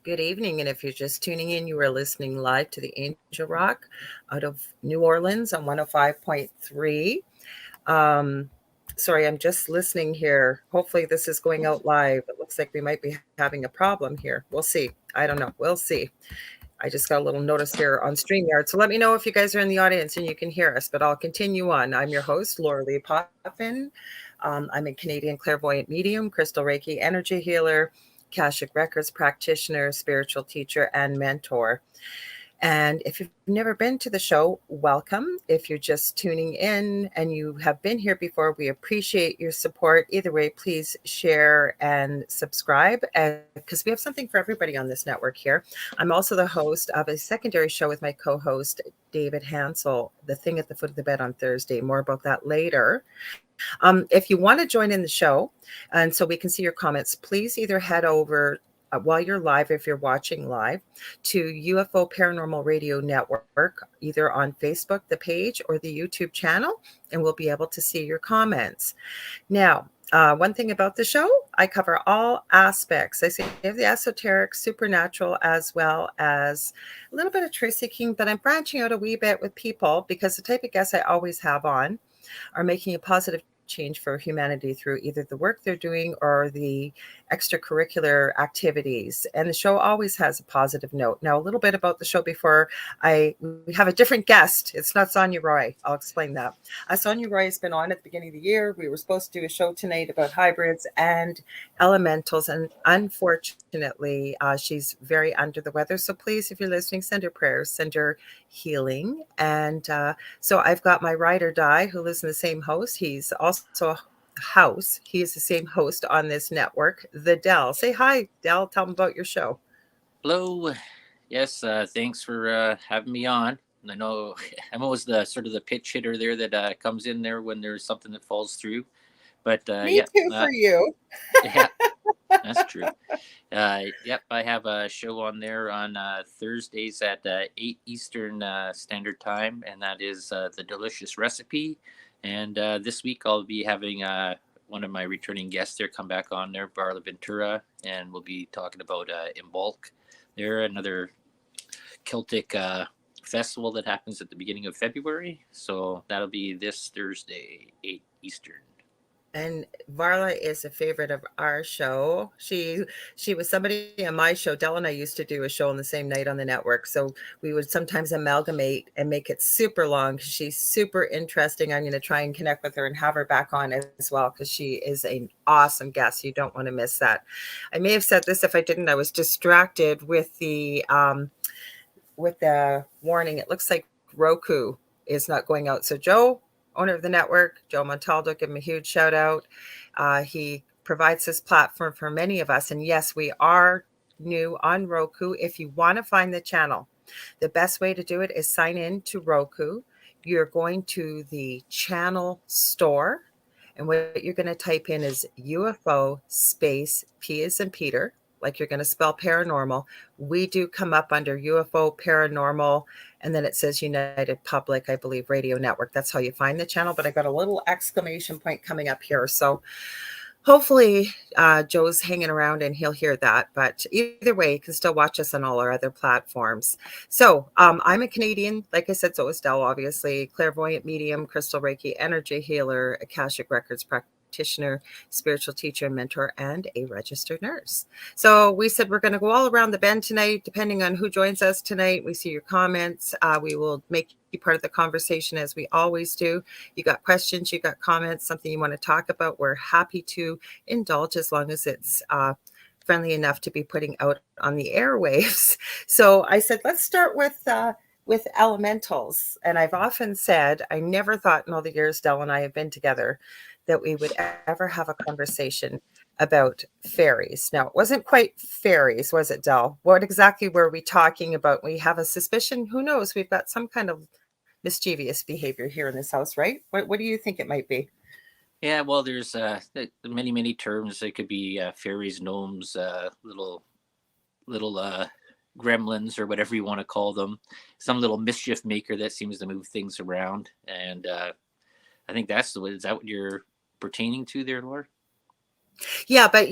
good evening. And if you're just tuning in, you are listening live to the Angel Rock out of New Orleans on 105.3. Um, Sorry, I'm just listening here. Hopefully, this is going out live. It looks like we might be having a problem here. We'll see. I don't know. We'll see. I just got a little notice here on StreamYard. So let me know if you guys are in the audience and you can hear us, but I'll continue on. I'm your host, Lorilei Potvin. I'm a Canadian clairvoyant medium, crystal Reiki energy healer, Akashic Records practitioner, spiritual teacher, and mentor. And if you've never been to the show, welcome. If you're just tuning in and you have been here before, we appreciate your support. Either way, please share and subscribe because we have something for everybody on this network here. I'm also the host of a secondary show with my co host, David Hansel, The Thing at the Foot of the Bed on Thursday. More about that later. If you want to join in the show, and so we can see your comments, please either head over while you're live, if you're watching live, to UFO Paranormal Radio Network, either on Facebook, the page, or the YouTube channel, and we'll be able to see your comments. Now, one thing about the show, I cover all aspects. I say the esoteric, supernatural, as well as a little bit of truth seeking, but I'm branching out a wee bit with people because the type of guests I always have on are making a positive change for humanity through either the work they're doing or the extracurricular activities. And the show always has a positive note. Now, a little bit about the show before we have a different guest. It's not Sonya Roy. I'll explain that. Sonya Roy has been on at the beginning of the year. We were supposed to do a show tonight about hybrids and elementals. And unfortunately, she's very under the weather. So please, if you're listening, send her prayers, send her healing. And so I've got my ride or die who lives in the same house. He's also a house. He is the same host on this network, the Dell. Say hi, Dell. Tell them about your show. Hello. Yes, thanks for having me on. I know I'm always the sort of the pitch hitter there that comes in there when there's something that falls through. But Me too for you. yeah, that's true. Yep, I have a show on there on Thursdays at 8 Eastern Standard Time, and that is The Delicious Recipe. And this week I'll be having one of my returning guests there come back on there, Barla Ventura, and we'll be talking about Imbolc. They're another Celtic festival that happens at the beginning of February. So that'll be this Thursday, 8 Eastern. And Varla is a favorite of our show. She was somebody on my show. Dell and I used to do a show on the same night on the network. So we would sometimes amalgamate and make it super long. She's super interesting. I'm going to try and connect with her and have her back on as well because she is an awesome guest. You don't want to miss that. I may have said this if I didn't. I was distracted with the warning. It looks like Roku is not going out. So Joe, owner of the network, Joe Montaldo, give him a huge shout out. He provides this platform for many of us. And yes, we are new on Roku. If you want to find the channel, the best way to do it is sign in to Roku. You're going to the channel store. And what you're going to type in is UFO space P as in Peter, like you're going to spell paranormal. We do come up under UFO paranormal, and then it says United Public, I believe, Radio Network. That's how you find the channel. But I got a little exclamation point coming up here. So hopefully Joe's hanging around and he'll hear that. But either way, you can still watch us on all our other platforms. So I'm a Canadian. Like I said, so is Dell, obviously. Clairvoyant medium, crystal Reiki energy healer, Akashic Records practitioner, spiritual teacher, mentor, and a registered nurse. So we said we're going to go all around the bend tonight, depending on who joins us tonight. We see your comments. We will make you part of the conversation as we always do. You got questions, you got comments, something you want to talk about, we're happy to indulge as long as it's friendly enough to be putting out on the airwaves. So I said, let's start with elementals. And I've often said, I never thought in all the years Dell and I have been together that we would ever have a conversation about fairies. Now, it wasn't quite fairies, was it, Dell? What exactly were we talking about? We have a suspicion. Who knows? We've got some kind of mischievous behavior here in this house, right? What do you think it might be? Yeah, well, there's many terms. It could be fairies, gnomes, little gremlins, or whatever you want to call them. Some little mischief maker that seems to move things around. And I think is that what you're pertaining to there, Laura? Yeah, but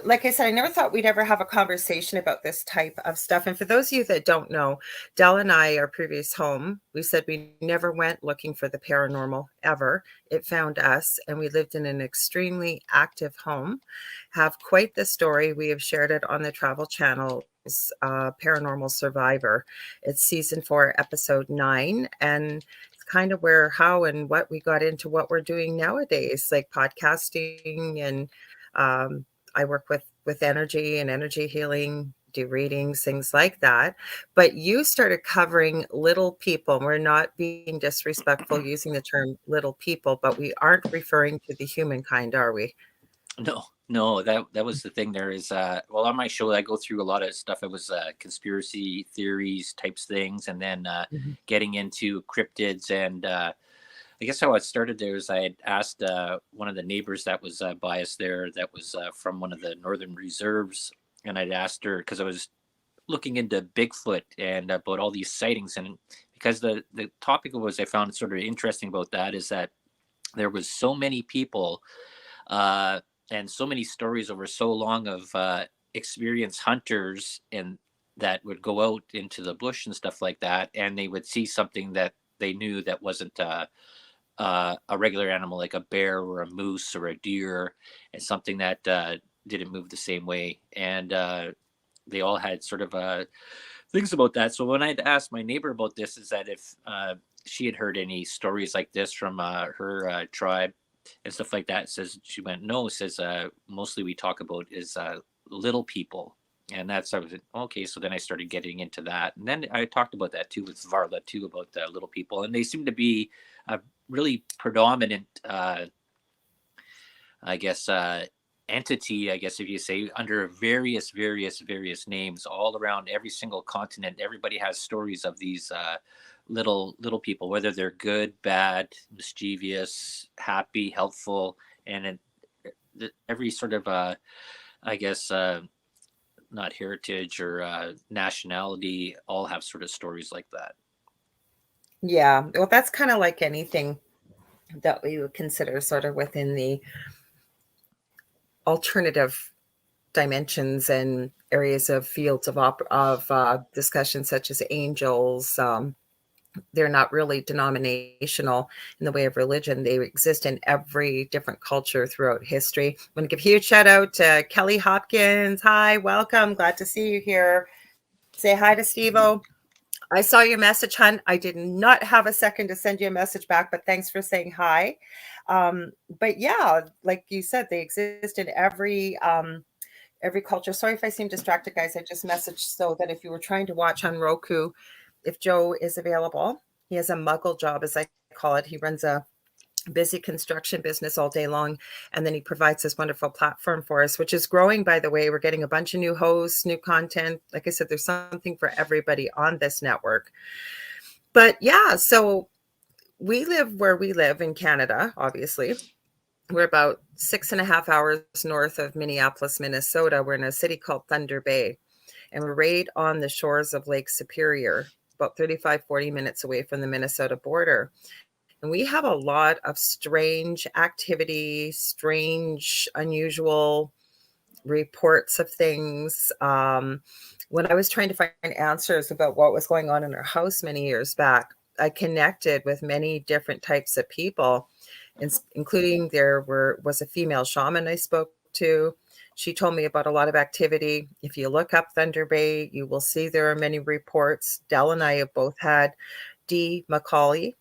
like I said, I never thought we'd ever have a conversation about this type of stuff. And for those of you that don't know, Dell and I, our previous home, we said we never went looking for the paranormal ever. It found us, and we lived in an extremely active home. Have quite the story. We have shared it on the Travel Channel's Paranormal Survivor. It's season 4, episode 9. And it's kind of where, how, and what we got into what we're doing nowadays, like podcasting and um, I work with energy and energy healing, do readings, things like that. But you started covering little people. We're not being disrespectful using the term little people, but we aren't referring to the humankind, are we? No, no, that was the thing. There is well, on my show I go through a lot of stuff. It was conspiracy theories types things, and then Mhm. getting into cryptids. And I guess how it started there is I had asked one of the neighbors that was by us there, that was from one of the northern reserves, and I'd asked her because I was looking into Bigfoot and about all these sightings. And because the topic was, I found sort of interesting about that is that there was so many people uh, and so many stories over so long of experienced hunters and that would go out into the bush and stuff like that, and they would see something that they knew that wasn't a regular animal like a bear or a moose or a deer, and something that didn't move the same way. And they all had sort of things about that. So when I'd asked my neighbor about this, is that if she had heard any stories like this from her tribe and stuff like that, says she went no. Says mostly we talk about is little people, and that's I was okay. So then I started getting into that, and then I talked about that too with Varla too about the little people, and they seem to be a really predominant, I guess, entity, I guess if you say, under various names all around every single continent. Everybody has stories of these little people, whether they're good, bad, mischievous, happy, helpful, and every sort of I guess not heritage or nationality all have sort of stories like that. Yeah. Well, that's kind of like anything that we would consider sort of within the alternative dimensions and areas of fields of discussion, such as angels. They're not really denominational in the way of religion. They exist in every different culture throughout history. I'm going to give a huge shout out to Kelly Hopkins. Hi, welcome. Glad to see you here. Say hi to Steve-O. I saw your message, hun. I did not have a second to send you a message back, but thanks for saying hi. But yeah, like you said, they exist in every culture. Sorry if I seem distracted, guys. I just messaged so that if you were trying to watch on Roku, if Joe is available, he has a muggle job, as I call it. He runs a busy construction business all day long, and then he provides this wonderful platform for us, which is growing, by the way. We're getting a bunch of new hosts, new content. Like I said, there's something for everybody on this network. But yeah, so we live where we live in Canada, obviously. We're about 6.5 hours north of Minneapolis, Minnesota. We're in a city called Thunder Bay, and we're right on the shores of Lake Superior, about 35, 40 minutes away from the Minnesota border. And we have a lot of strange activity, strange, unusual reports of things. When I was trying to find answers about what was going on in our house many years back, I connected with many different types of people, including was a female shaman I spoke to. She told me about a lot of activity. If you look up Thunder Bay, you will see there are many reports. Dell and I have both had D. Macaulay,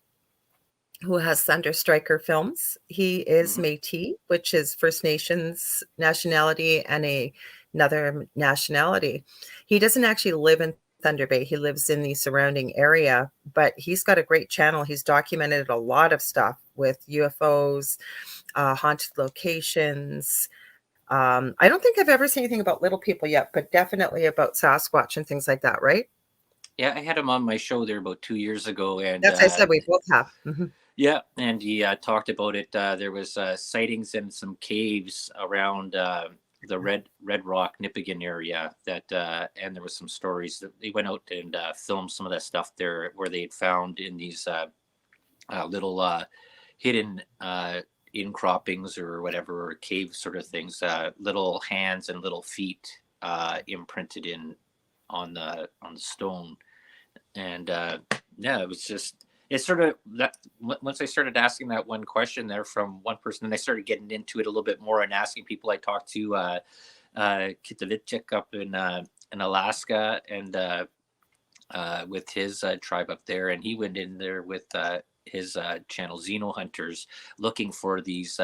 who has Thunder Striker Films. He is Hmm. Métis, which is First Nations nationality, and another nationality. He doesn't actually live in Thunder Bay. He lives in the surrounding area, but he's got a great channel. He's documented a lot of stuff with UFOs, haunted locations. I don't think I've ever seen anything about little people yet, but definitely about Sasquatch and things like that, right? Yeah, I had him on my show there about 2 years ago, and That's I said we both have. Mhm. yeah, and he talked about it. There was sightings in some caves around the Red Rock Nipigon area that, and there was some stories that they went out and filmed some of that stuff there, where they had found in these little hidden incroppings or whatever, or cave sort of things, little hands and little feet imprinted in on the stone. And yeah, it was just, it's sort of that once I started asking that one question there from one person, and I started getting into it a little bit more and asking people. I talked to Kitavitchik up in Alaska, and with his tribe up there, and he went in there with his channel Xeno Hunters, looking for these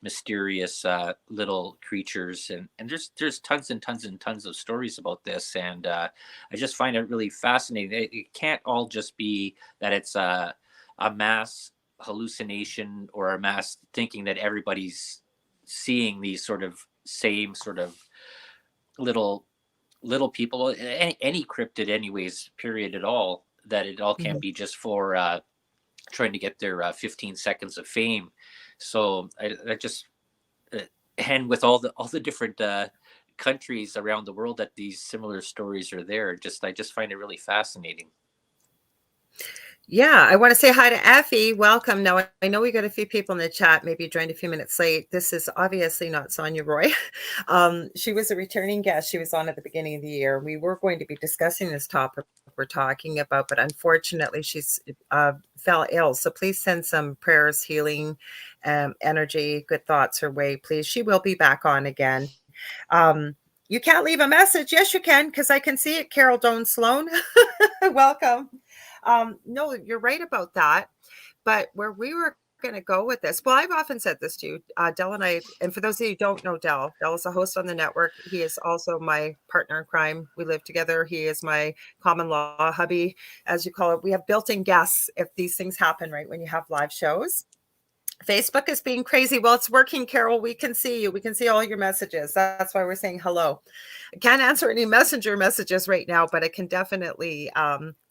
mysterious little creatures, and there's tons and tons and tons of stories about this, and I just find it really fascinating. It can't all just be that it's a mass hallucination or a mass thinking that everybody's seeing these sort of same sort of little people, any cryptid anyways, period at all, that it all can't Mhm. be just for trying to get their 15 seconds of fame. So I just uh, and with all the different countries around the world that these similar stories are there, just I just find it really fascinating. Yeah, I want to say hi to Effie. Welcome. Now, I know we got a few people in the chat. Maybe you joined a few minutes late. This is obviously not Sonya Roy. She was a returning guest. She was on at the beginning of the year. We were going to be discussing this topic we're talking about, but unfortunately, she's fell ill. So please send some prayers, healing, energy, good thoughts her way, please. She will be back on again. You can't leave a message. Yes, you can, because I can see it. Carol Doan Sloan. Welcome. No, you're right about that. But where we were going to go with this, well, I've often said this to you, Dell and I, and for those of you who don't know Dell is a host on the network. He is also my partner in crime. We live together. He is my common law hubby, as you call it. We have built-in guests if these things happen, right, when you have live shows. Facebook is being crazy. Well, it's working, Carol. We can see you. We can see all your messages. That's why we're saying hello. I can't answer any messenger messages right now, but I can definitely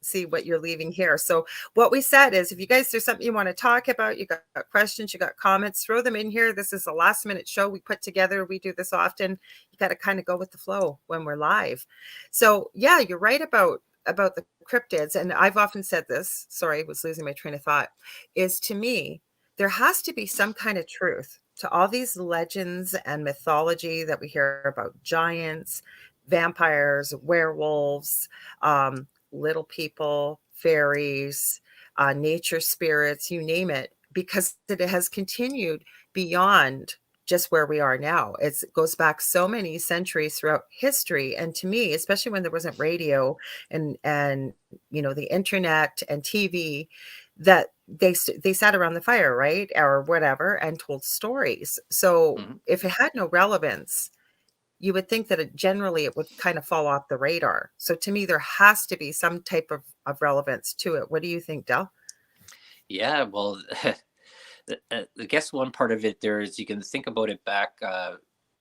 see what you're leaving here. So what we said is, if you guys, there's something you want to talk about, you got questions, you got comments, throw them in here. This is a last minute show we put together. We do this often. You got to kind of go with the flow when we're live. So yeah, you're right about the cryptids. And I've often said this, sorry, I was losing my train of thought, is to me, there has to be some kind of truth to all these legends and mythology that we hear about giants, vampires, werewolves, little people, fairies, nature spirits, you name it, because it has continued beyond just where we are now. It goes back so many centuries throughout history. And to me, especially when there wasn't radio and the internet and TV, that they sat around the fire, right, or whatever, and told stories. So Mhm. if it had no relevance, you would think that generally it would kind of fall off the radar. So to me, there has to be some type of relevance to it. What do you think, Del? Yeah, well, I guess one part of it there is you can think about it back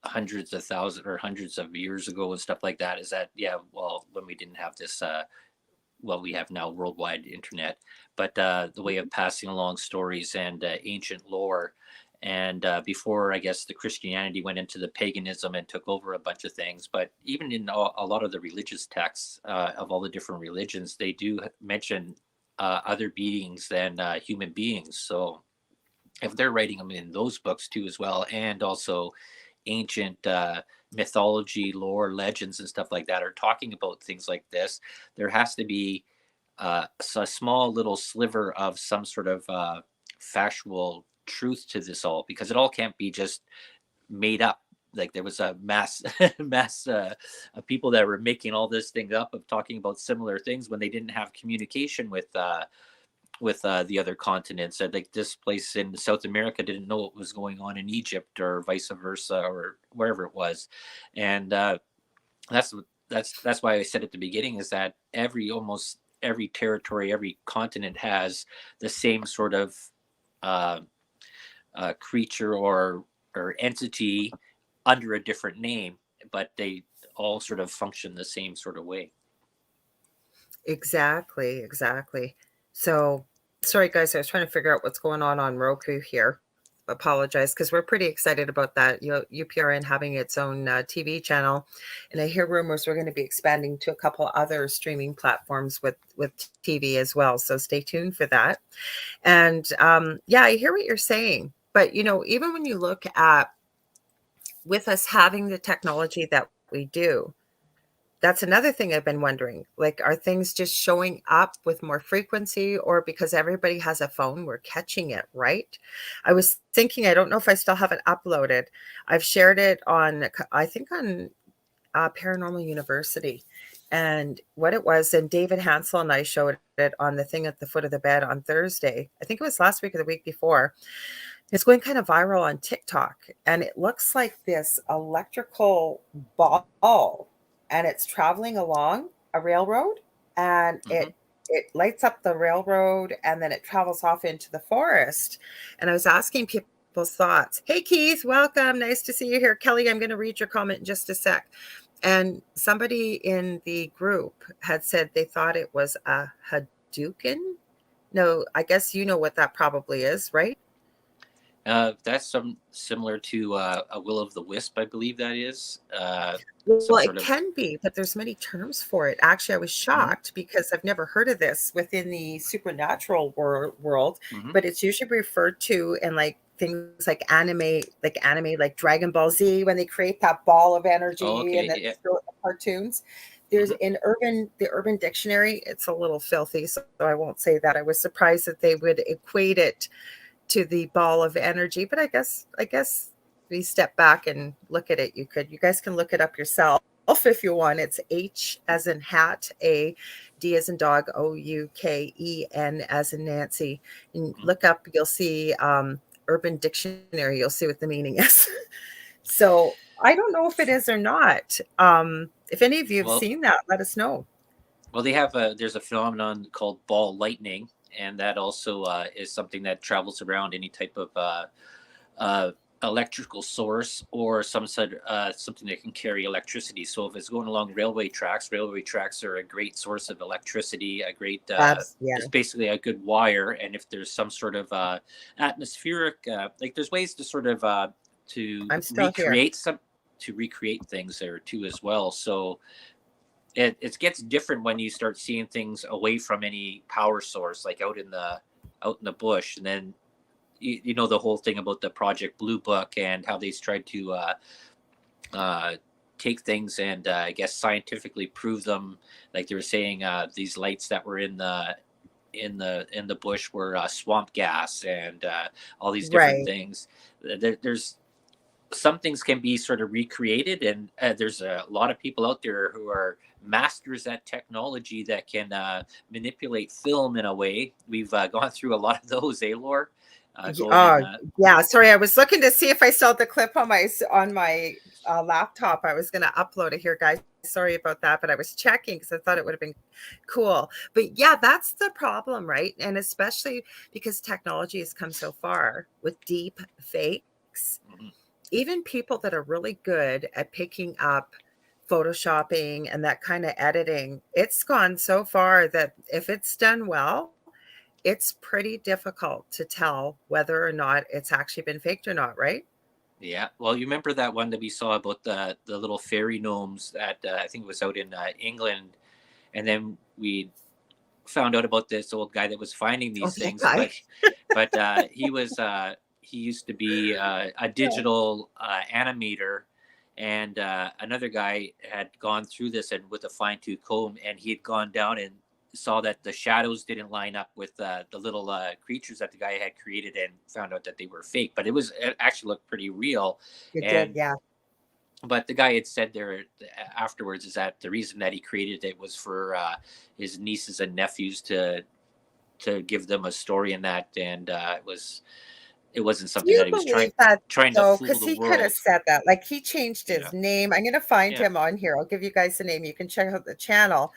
hundreds of thousands or hundreds of years ago and stuff like that. Is that, yeah? Well, when we didn't have this, well, we have now worldwide internet, but the way of passing along stories and ancient lore. And before, I guess, the Christianity went into the paganism and took over a bunch of things. But even in a lot of the religious texts of all the different religions, they do mention other beings than human beings. So if they're writing them in those books too as well, and also ancient mythology, lore, legends, and stuff like that are talking about things like this, there has to be a small little sliver of some sort of factual truth to this all, because it all can't be just made up. Like there was a mass mass of people that were making all this thing up of talking about similar things when they didn't have communication with the other continents. That like this place in South America didn't know what was going on in Egypt or vice versa or wherever it was, and that's that's why I said at the beginning is that almost every territory, every continent has the same sort of uh, creature or entity under a different name, but they all sort of function the same sort of way. Exactly, exactly. So, sorry guys, I was trying to figure out what's going on Roku here. Apologize, because we're pretty excited about that. UPRN having its own TV channel, and I hear rumors we're going to be expanding to a couple other streaming platforms with TV as well. So stay tuned for that. And yeah, I hear what you're saying. But, even when you look at with us having the technology that we do, that's another thing I've been wondering. Like, are things just showing up with more frequency, or because everybody has a phone, we're catching it, right? I was thinking, I don't know if I still have it uploaded. I've shared it on, I think on Paranormal University. And what it was, and David Hansel and I showed it on the thing at the foot of the bed on Thursday. I think it was last week or the week before. It's going kind of viral on TikTok, and it looks like this electrical ball, and it's traveling along a railroad, and Hmm. it lights up the railroad, and then it travels off into the forest. And I was asking people's thoughts. Hey, Keith, welcome. Nice to see you here. Kelly, I'm going to read your comment in just a sec. And somebody in the group had said they thought it was a Hadouken. No, I guess you know what that probably is, right? That's some similar to a will of the wisp, I believe that is some Well, sort it of. can be, but there's many terms for it. Actually, I was Hmm. shocked because I've never heard of this within the supernatural world, Hmm. but it's usually referred to in like things like anime, like Dragon Ball Z, when they create that ball of Oh, energy and okay, then yeah. throw it in the cartoons. There's Hmm. in the Urban Dictionary, it's a little filthy, so I won't say that. I was surprised that they would equate it to the ball of energy. But I guess we step back and look at it. You guys can look it up yourself if you want. It's H as in hat, A, D as in dog, Ouken as in Nancy. And Hmm. look up, you'll see Urban Dictionary, you'll see what the meaning is. So I don't know if it is or not. If any of you have Well, seen that, let us know. they have there's a phenomenon called ball lightning, and that also is something that travels around any type of uh, electrical source or some sort something that can carry electricity. So if it's going along railway tracks are a great source of electricity. A great Yeah, it's basically a good wire. And if there's some sort of atmospheric, like there's ways to sort of to I'm still here. recreate some to recreate things there too as well. So it gets different when you start seeing things away from any power source, like out in the bush, and then you know the whole thing about the Project Blue Book and how they tried to uh, take things and I guess scientifically prove them. Like they were saying, these lights that were in the bush were swamp gas and all these different Right. things. There's some things can be sort of recreated, and there's a lot of people out there who are masters at technology that can manipulate film in a way. We've gone through a lot of those, Lore? Going in. Yeah. Sorry, I was looking to see if I still had the clip on my laptop. I was going to upload it here, guys. Sorry about that, but I was checking because I thought it would have been cool. But yeah, that's the problem, right? And especially because technology has come so far with deep fakes. Mhm. Even people that are really good at picking up photoshopping and that kind of editing, it's gone so far that if it's done well, it's pretty difficult to tell whether or not it's actually been faked or not, right? Yeah, well, you remember that one that we saw about the little fairy gnomes that I think was out in England, and then we found out about this old guy that was finding Oh, these that things, guy. but he used to be a Yeah. digital animator, and another guy had gone through this and with a fine tooth comb, and he had gone down and saw that the shadows didn't line up with the little creatures that the guy had created, and found out that they were fake. But it actually looked pretty real, It did, and yeah. but the guy had said there afterwards is that the reason that he created it was for his nieces and nephews to give them a story in that, and it wasn't Do something you that he was believe that trying to though? fool Because the he could have world. said that. Like he changed his Yeah, name. I'm gonna find yeah, him on here. I'll give you guys the name. You can check out the channel.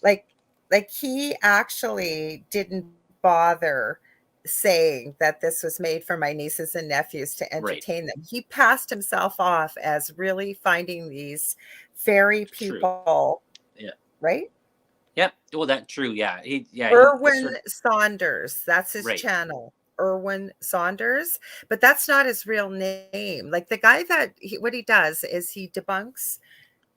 Like like he actually didn't bother saying that this was made for my nieces and nephews to right. entertain them. He passed himself off as really finding these fairy True. people, Yeah. right? Yep. Well, that true. Yeah. He Irwin sort of Saunders, that's his right. channel. Irwin Saunders, but that's not his real name. Like the guy what he does is he debunks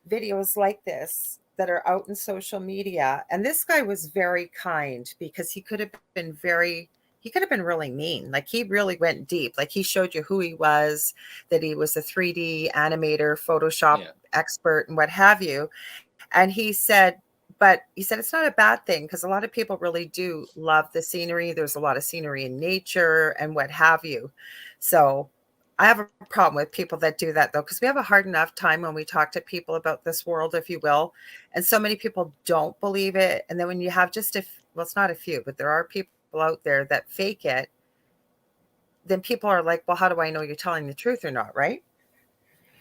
videos like this that are out in social media. And this guy was very kind because he could have been very he could have been really mean. Like he really went deep. Like he showed you who he was, that he was a 3D animator, Photoshop Yeah. expert, and what have you. And he said, but he said it's not a bad thing because a lot of people really do love the scenery. There's a lot of scenery in nature and what have you. So I have a problem with people that do that though, because we have a hard enough time when we talk to people about this world, if you will. And so many people don't believe it. And then when you have just well, it's not a few, but there are people out there that fake it, then people are like, well, how do I know you're telling the truth or not? Right.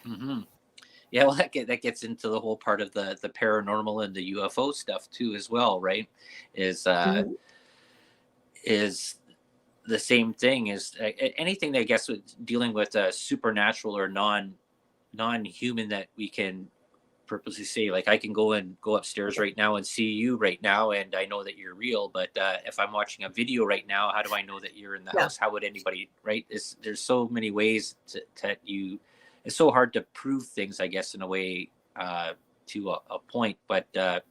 Hmm. Yeah, well, that gets into the whole part of the paranormal and the UFO stuff too, as well, right? Is Mhm. is the same thing as anything that I guess with dealing with supernatural or non-human that we can purposely say, like, I can go upstairs right now and see you right now, and I know that you're real. But if I'm watching a video right now, how do I know that you're in the Yeah. house? How would anybody, right? There's so many ways to you. It's so hard to prove things, I guess, in a way, to a point. But the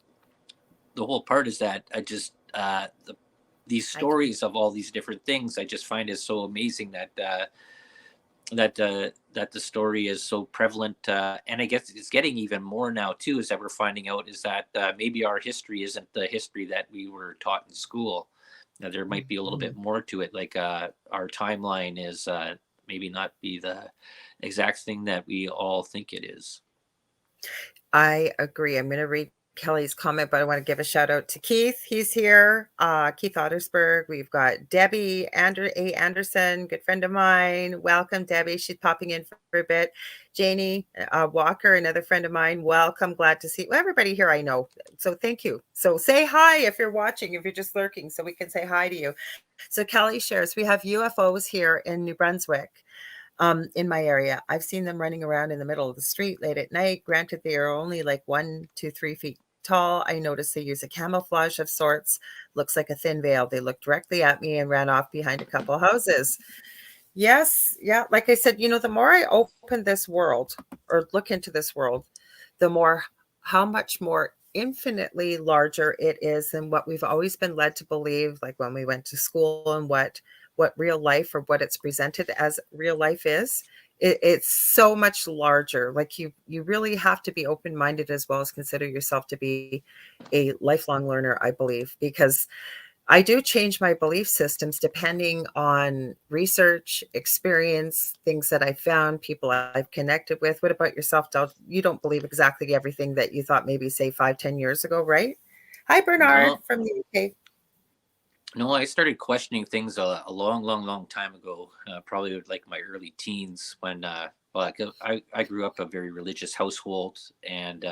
whole part is that I just these I stories of all these different things I just find is so amazing that that the story is so prevalent, and I guess it's getting even more now too. Is that we're finding out is that maybe our history isn't the history that we were taught in school. That there might be a little bit Mhm. more to it. Like our timeline is maybe not be the exact thing that we all think it is. I agree. I'm going to read Kelly's comment, but I want to give a shout out to Keith. He's here. Keith Ottersberg. We've got Debbie A. Anderson, good friend of mine. Welcome, Debbie. She's popping in for a bit. Janie Walker, another friend of mine. Welcome. Glad to see well, everybody here. I know. So thank you. So say hi if you're watching, if you're just lurking, so we can say hi to you. So Kelly shares, we have UFOs here in New Brunswick, in my area. I've seen them running around in the middle of the street late at night. Granted, they are only like 1 to 3 feet tall. I noticed they use a camouflage of sorts. Looks like a thin veil. They looked directly at me and ran off behind a couple houses. Yes, yeah. Like I said, the more I open this world or look into this world, the more how much more infinitely larger it is than what we've always been led to believe, like when we went to school and what real life or what it's presented as real life is. It's so much larger. Like you really have to be open-minded as well as consider yourself to be a lifelong learner, I believe, because I do change my belief systems depending on research, experience, things that I found, people I've connected with. What about yourself, Del? You don't believe exactly everything that you thought maybe, say, 5, 10 years ago, right? Hi, Bernard No, from the UK. no, I started questioning things a long, long, long time ago. Probably like my early teens when, well, I grew up a very religious household and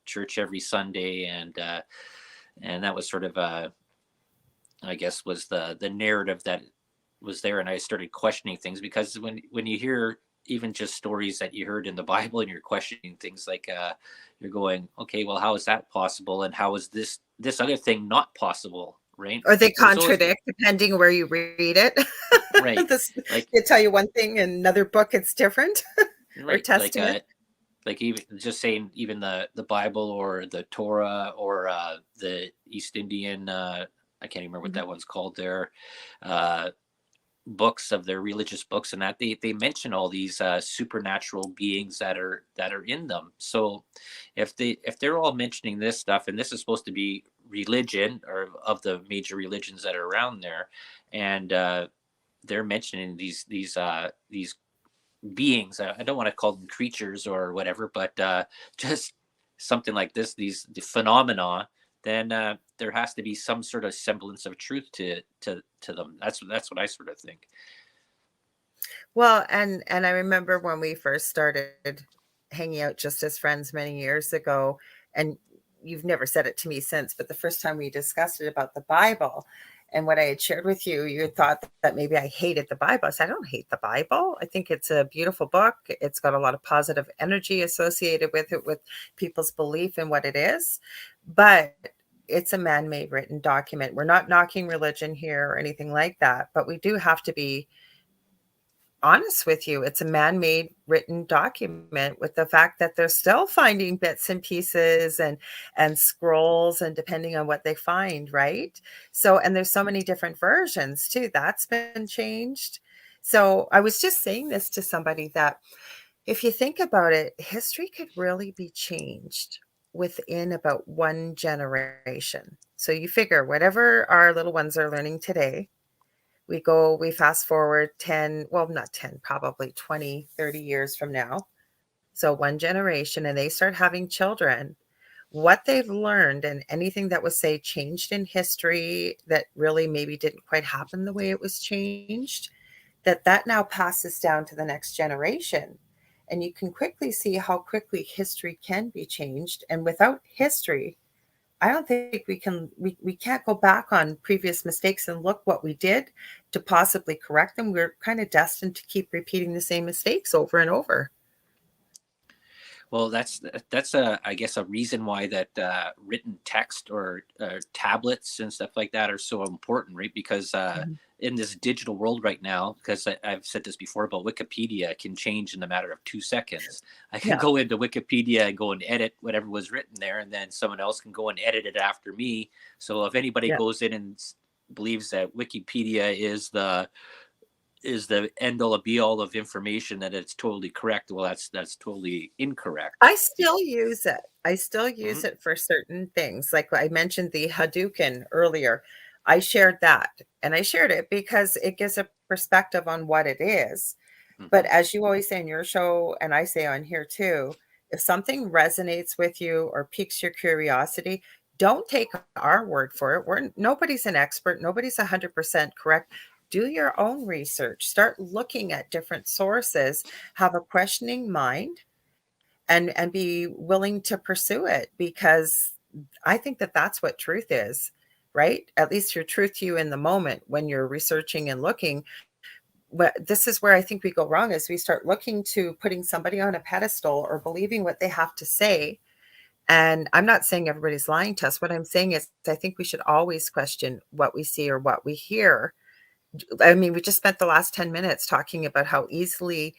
church every Sunday, and that was sort of I guess was the narrative that was there, and I started questioning things because when you hear even just stories that you heard in the Bible and you're questioning things like you're going, okay, well, how is that possible, and how is this other thing not possible, right? Or they There's always contradict depending where you read it. right, This, like they tell you one thing, in another book it's different, or right, testing it. like even just saying even the Bible or the Torah or the East Indian I can't even remember what Mhm. that one's called there. Uh, Books of their religious books and that they mention all these supernatural beings that are in them. So if they're all mentioning this stuff and this is supposed to be religion or of the major religions that are around there, and they're mentioning these beings, I don't want to call them creatures or whatever, but just something like this, these the phenomena, then there has to be some sort of semblance of truth to them. That's what I sort of think. Well, and I remember when we first started hanging out just as friends many years ago, and you've never said it to me since, but the first time we discussed it about the Bible and what I had shared with you, you thought that maybe I hated the Bible. I said, I don't hate the Bible. I think it's a beautiful book. It's got a lot of positive energy associated with it, with people's belief in what it is. But it's a man-made written document. We're not knocking religion here or anything like that, but we do have to be honest with you, it's a man-made written document with the fact that they're still finding bits and pieces and scrolls and depending on what they find, right? So, and there's so many different versions too. That's been changed. So I was just saying this to somebody that if you think about it, history could really be changed within about one generation. So you figure whatever our little ones are learning today, we fast forward 10, well, not 10, probably 20, 30 years from now. So one generation, and they start having children. What they've learned and anything that was, say, changed in history that really maybe didn't quite happen the way it was changed, that now passes down to the next generation. And you can quickly see how quickly history can be changed. And without history, I don't think we can't go back on previous mistakes and look what we did to possibly correct them. We're kind of destined to keep repeating the same mistakes over and over. Well, that's a, I guess, a reason why that written text or tablets and stuff like that are so important, right? Because Mhm. in this digital world right now, because I've said this before about Wikipedia can change in a matter of 2 seconds. I can Yeah. go into Wikipedia and go and edit whatever was written there, and then someone else can go and edit it after me. So if anybody Yeah. goes in and believes that Wikipedia is the end all be all of information, that it's totally correct, well, that's totally incorrect. I still use it. I still use Hmm. it for certain things. Like I mentioned the Hadouken earlier. I shared that and I shared it because it gives a perspective on what it is. But Hmm. as you always say in your show, and I say on here too, if something resonates with you or piques your curiosity, don't take our word for it. Nobody's an expert, nobody's 100% correct. Do your own research. Start looking at different sources, have a questioning mind, and be willing to pursue it because I think that that's what truth is, right? At least your truth to you in the moment when you're researching and looking. But this is where I think we go wrong is we start looking to putting somebody on a pedestal or believing what they have to say. And I'm not saying everybody's lying to us. What I'm saying is I think we should always question what we see or what we hear. I mean, we just spent the last 10 minutes talking about how easily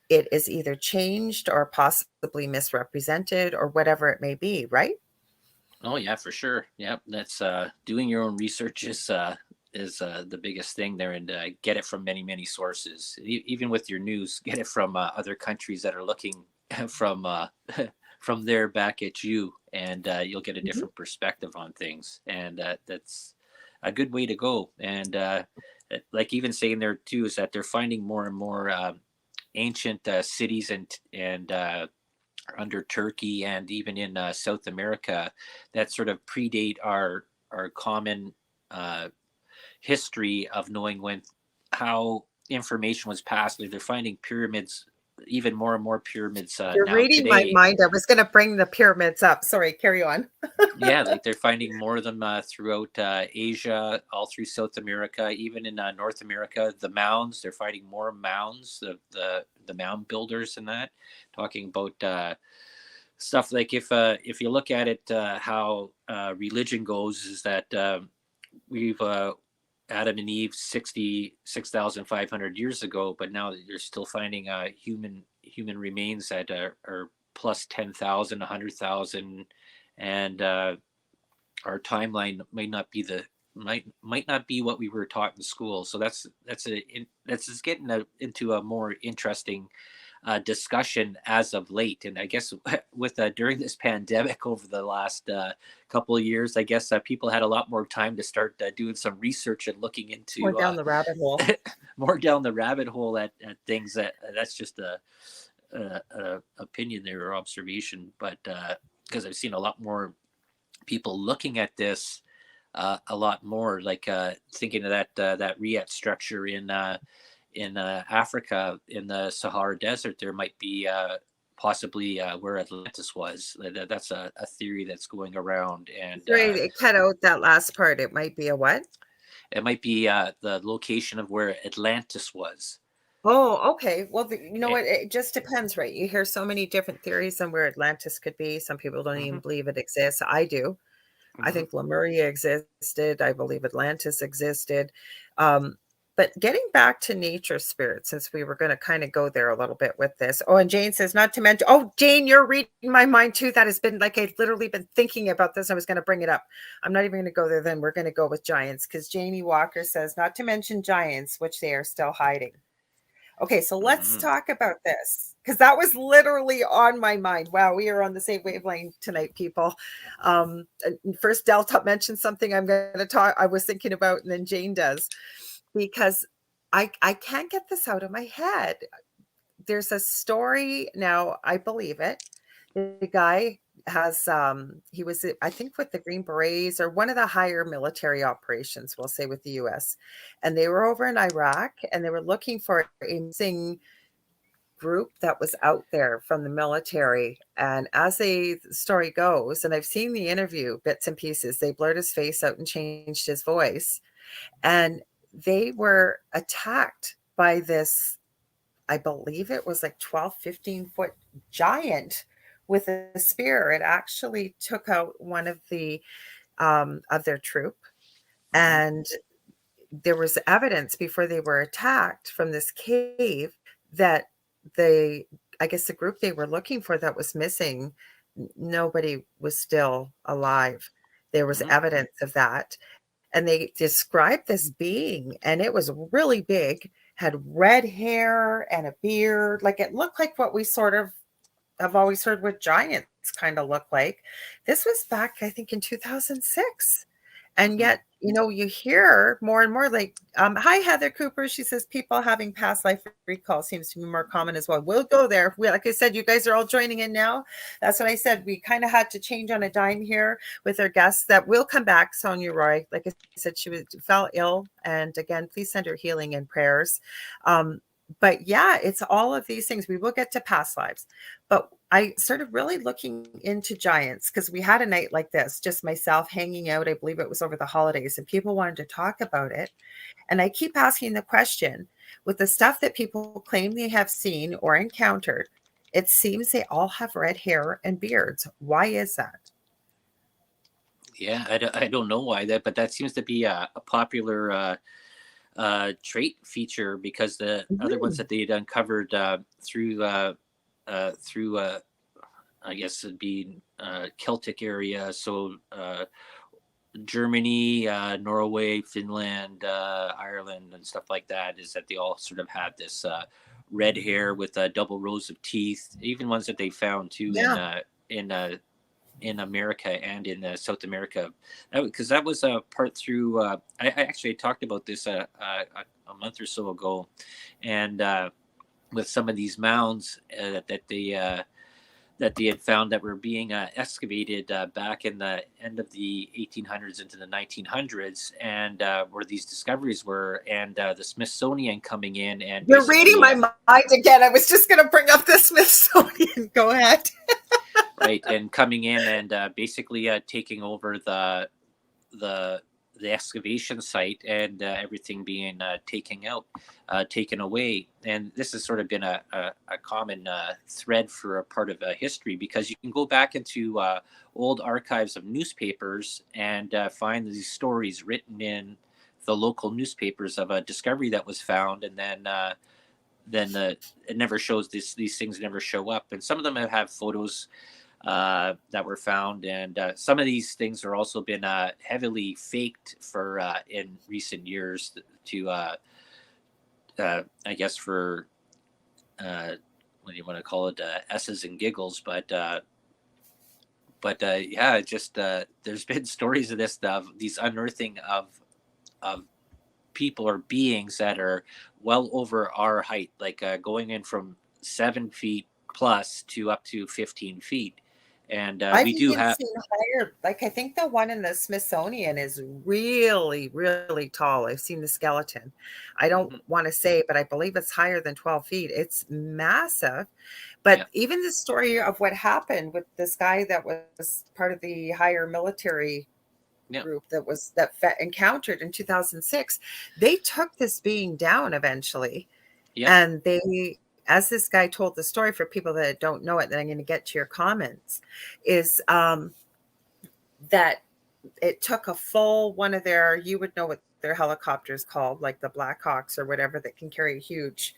it is either changed or possibly misrepresented or whatever it may be, right? Oh yeah, for sure. Yep, that's doing your own research is the biggest thing there, and get it from many sources. Even with your news, get it from other countries that are looking from from there back at you, and you'll get a Mhm. different perspective on things, and that's a good way to go. And like even saying there too is that they're finding more and more ancient cities and under Turkey and even in South America that sort of predate our common uh, history of knowing when how information was passed. Like they're finding pyramids, even more and more pyramids You're now reading my today. mind. I was going to bring the pyramids up. Sorry, carry on. Yeah, like they're finding more of them throughout Asia, all through South America, even in North America. The mounds, they're finding more mounds. The mound builders and that, talking about stuff like if you look at it, how religion goes is that we've Adam and Eve 66,500 years ago, but now you're still finding human remains that are plus 10,000, 100,000, and our timeline might not be what we were taught in school. So that's just getting into a more interesting discussion as of late. And I guess with during this pandemic over the last couple of years, I guess people had a lot more time to start doing some research and looking Going into down the rabbit hole. more down the rabbit hole at things that's just a opinion there or observation, but because I've seen a lot more people looking at this a lot more, like thinking of that Riet structure in Africa in the Sahara Desert. There might be possibly where Atlantis was. That's a theory that's going around, and Sorry, it cut out that last part. It might be a what? it might be the location of where Atlantis was. Oh, okay. Well, you know Eh, what? It just depends, right? You hear so many different theories on where Atlantis could be. Some people don't even mhm, believe it exists. I do. I mhm. think Lemuria existed. I believe Atlantis existed. Um, But getting back to nature spirits, since we were going to kind of go there a little bit with this. Oh, and Jane says, not to mention, oh, Jane, you're reading my mind too. That has been like, I've literally been thinking about this. I was going to bring it up. I'm not even going to go there then. We're going to go with giants, because Janie Walker says, not to mention giants, which they are still hiding. Okay, so let's Mm-hmm. talk about this, because that was literally on my mind. Wow, we are on the same wavelength tonight, people. First, Delta mentioned something I'm going to talk. I was thinking about, and then Jane does, because I can't get this out of my head. There's a story now. I believe it. The guy has he was, I think, with the Green Berets or one of the higher military operations, we'll say, with the US, and they were over in Iraq, and they were looking for a missing group that was out there from the military. And as the story goes, and I've seen the interview bits and pieces, they blurred his face out and changed his voice, and they were attacked by this, I believe it was like 12, 15-foot giant with a spear. It actually took out one of their troop. Mm-hmm. And there was evidence before they were attacked from this cave that the, I guess the group they were looking for that was missing, nobody was still alive. There was Mm-hmm. evidence of that. And they described this being, and it was really big, had red hair and a beard. Like, it looked like what we sort of have always heard what giants kind of look like. This was back, I think, in 2006. And Mm-hmm. yet, you hear more and more, like, hi, Heather Cooper. She says people having past life recall seems to be more common as well. We'll go there. Like I said, you guys are all joining in now. That's what I said. We kind of had to change on a dime here with our guests. That will come back. Sonya Roy, like I said, fell ill. And again, please send her healing and prayers. But yeah, it's all of these things. We will get to past lives. But I started really looking into giants, because we had a night like this, just myself hanging out. I believe it was over the holidays, and people wanted to talk about it. And I keep asking the question, with the stuff that people claim they have seen or encountered, it seems they all have red hair and beards. Why is that? Yeah, I don't know why that, but that seems to be a popular trait feature, because the other ones Mhm. that they had uncovered through I guess it'd be Celtic area, so Germany, Norway, Finland, Ireland, and stuff like that, is that they all sort of had this red hair with double rows of teeth. Even ones that they found too Yeah. in in America and in South America, because that was a part through. I actually talked about this a month or so ago, and with some of these mounds that they had found that were being excavated back in the end of the 1800s into the 1900s, and where these discoveries were, and the Smithsonian coming in and You're reading basically my mind again. I was just going to bring up the Smithsonian. Go ahead. right, and coming in and basically taking over the the excavation site, and everything being taken away. And this has sort of been a common thread for a part of history, because you can go back into old archives of newspapers and find these stories written in the local newspapers of a discovery that was found, and then it never shows these things never show up, and some of them have photos that were found, and some of these things are also been heavily faked for in recent years to I guess for what do you want to call it, s's and giggles, but yeah, just there's been stories of this stuff, these unearthing of people or beings that are well over our height, like going in from 7 feet plus to up to 15 feet. And I've we do even have, seen higher. Like, I think the one in the Smithsonian is really, really tall. I've seen the skeleton. I don't mhm, want to say, but I believe it's higher than 12 feet. It's massive. yeah, But even the story of what happened with this guy that was part of the higher military yeah, group encountered in 2006, they took this being down eventually. yeah, And they, as this guy told the story, for people that don't know it, then I'm going to get to your comments, is that it took a full one of their, you would know what their helicopters called, like the Black Hawks or whatever, that can carry a huge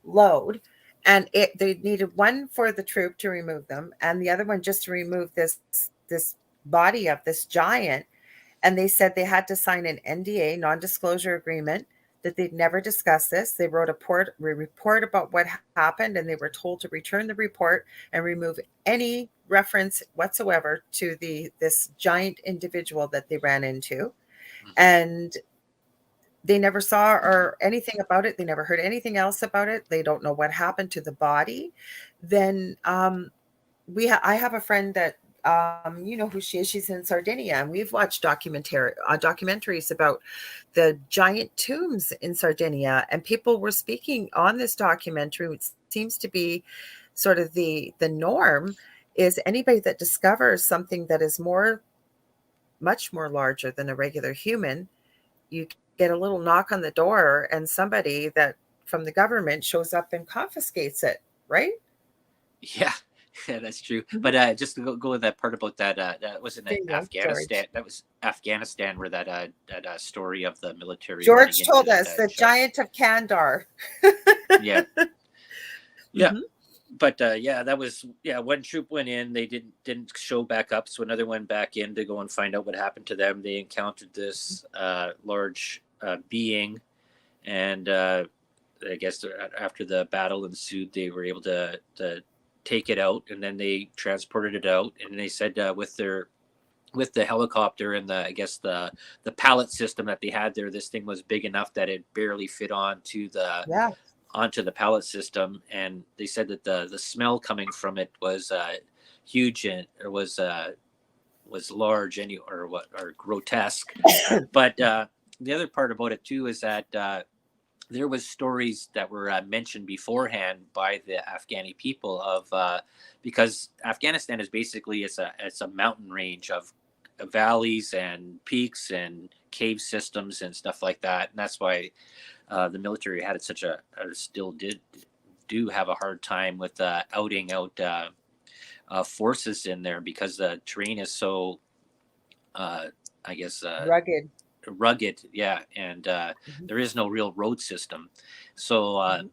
load. And they needed one for the troop to remove them, and the other one just to remove this body of this giant. And they said they had to sign an NDA, non-disclosure agreement, that they'd never discussed this. They wrote a report about what happened, and they were told to return the report and remove any reference whatsoever to this giant individual that they ran into. Mhm. And they never saw or anything about it. They never heard anything else about it. They don't know what happened to the body. Then I have a friend that you know who she is. She's in Sardinia, and we've watched documentaries about the giant tombs in Sardinia, and people were speaking on this documentary, which seems to be sort of the norm, is anybody that discovers something that is much more larger than a regular human, you get a little knock on the door, and somebody that from the government shows up and confiscates it, right? Yeah, yeah, that's true. Mhm. But just to go with that part about that, that was in There you go, Afghanistan. George. That was Afghanistan, where that story of the military running George into told that us the giant. giant of Kandar. Yeah, yeah. Hmm. But yeah, that was, yeah. One troop went in, they didn't show back up, so another went back in to go and find out what happened to them. They encountered this large being, and I guess after the battle ensued, they were able to take it out, and then they transported it out, and they said with the helicopter and the, I guess, the pallet system that they had there, this thing was big enough that it barely fit Yeah. onto the pallet system, and they said that the smell coming from it was huge, and it was large, or what, or grotesque. But the other part about it too is that there was stories that were mentioned beforehand by the Afghani people of because Afghanistan is basically, it's a mountain range of valleys and peaks and cave systems and stuff like that, and that's why the military had such a, or still do have a hard time with outing out forces in there, because the terrain is so uh, I guess Rugged. rugged, yeah, and Mhm, there is no real road system, so mhm.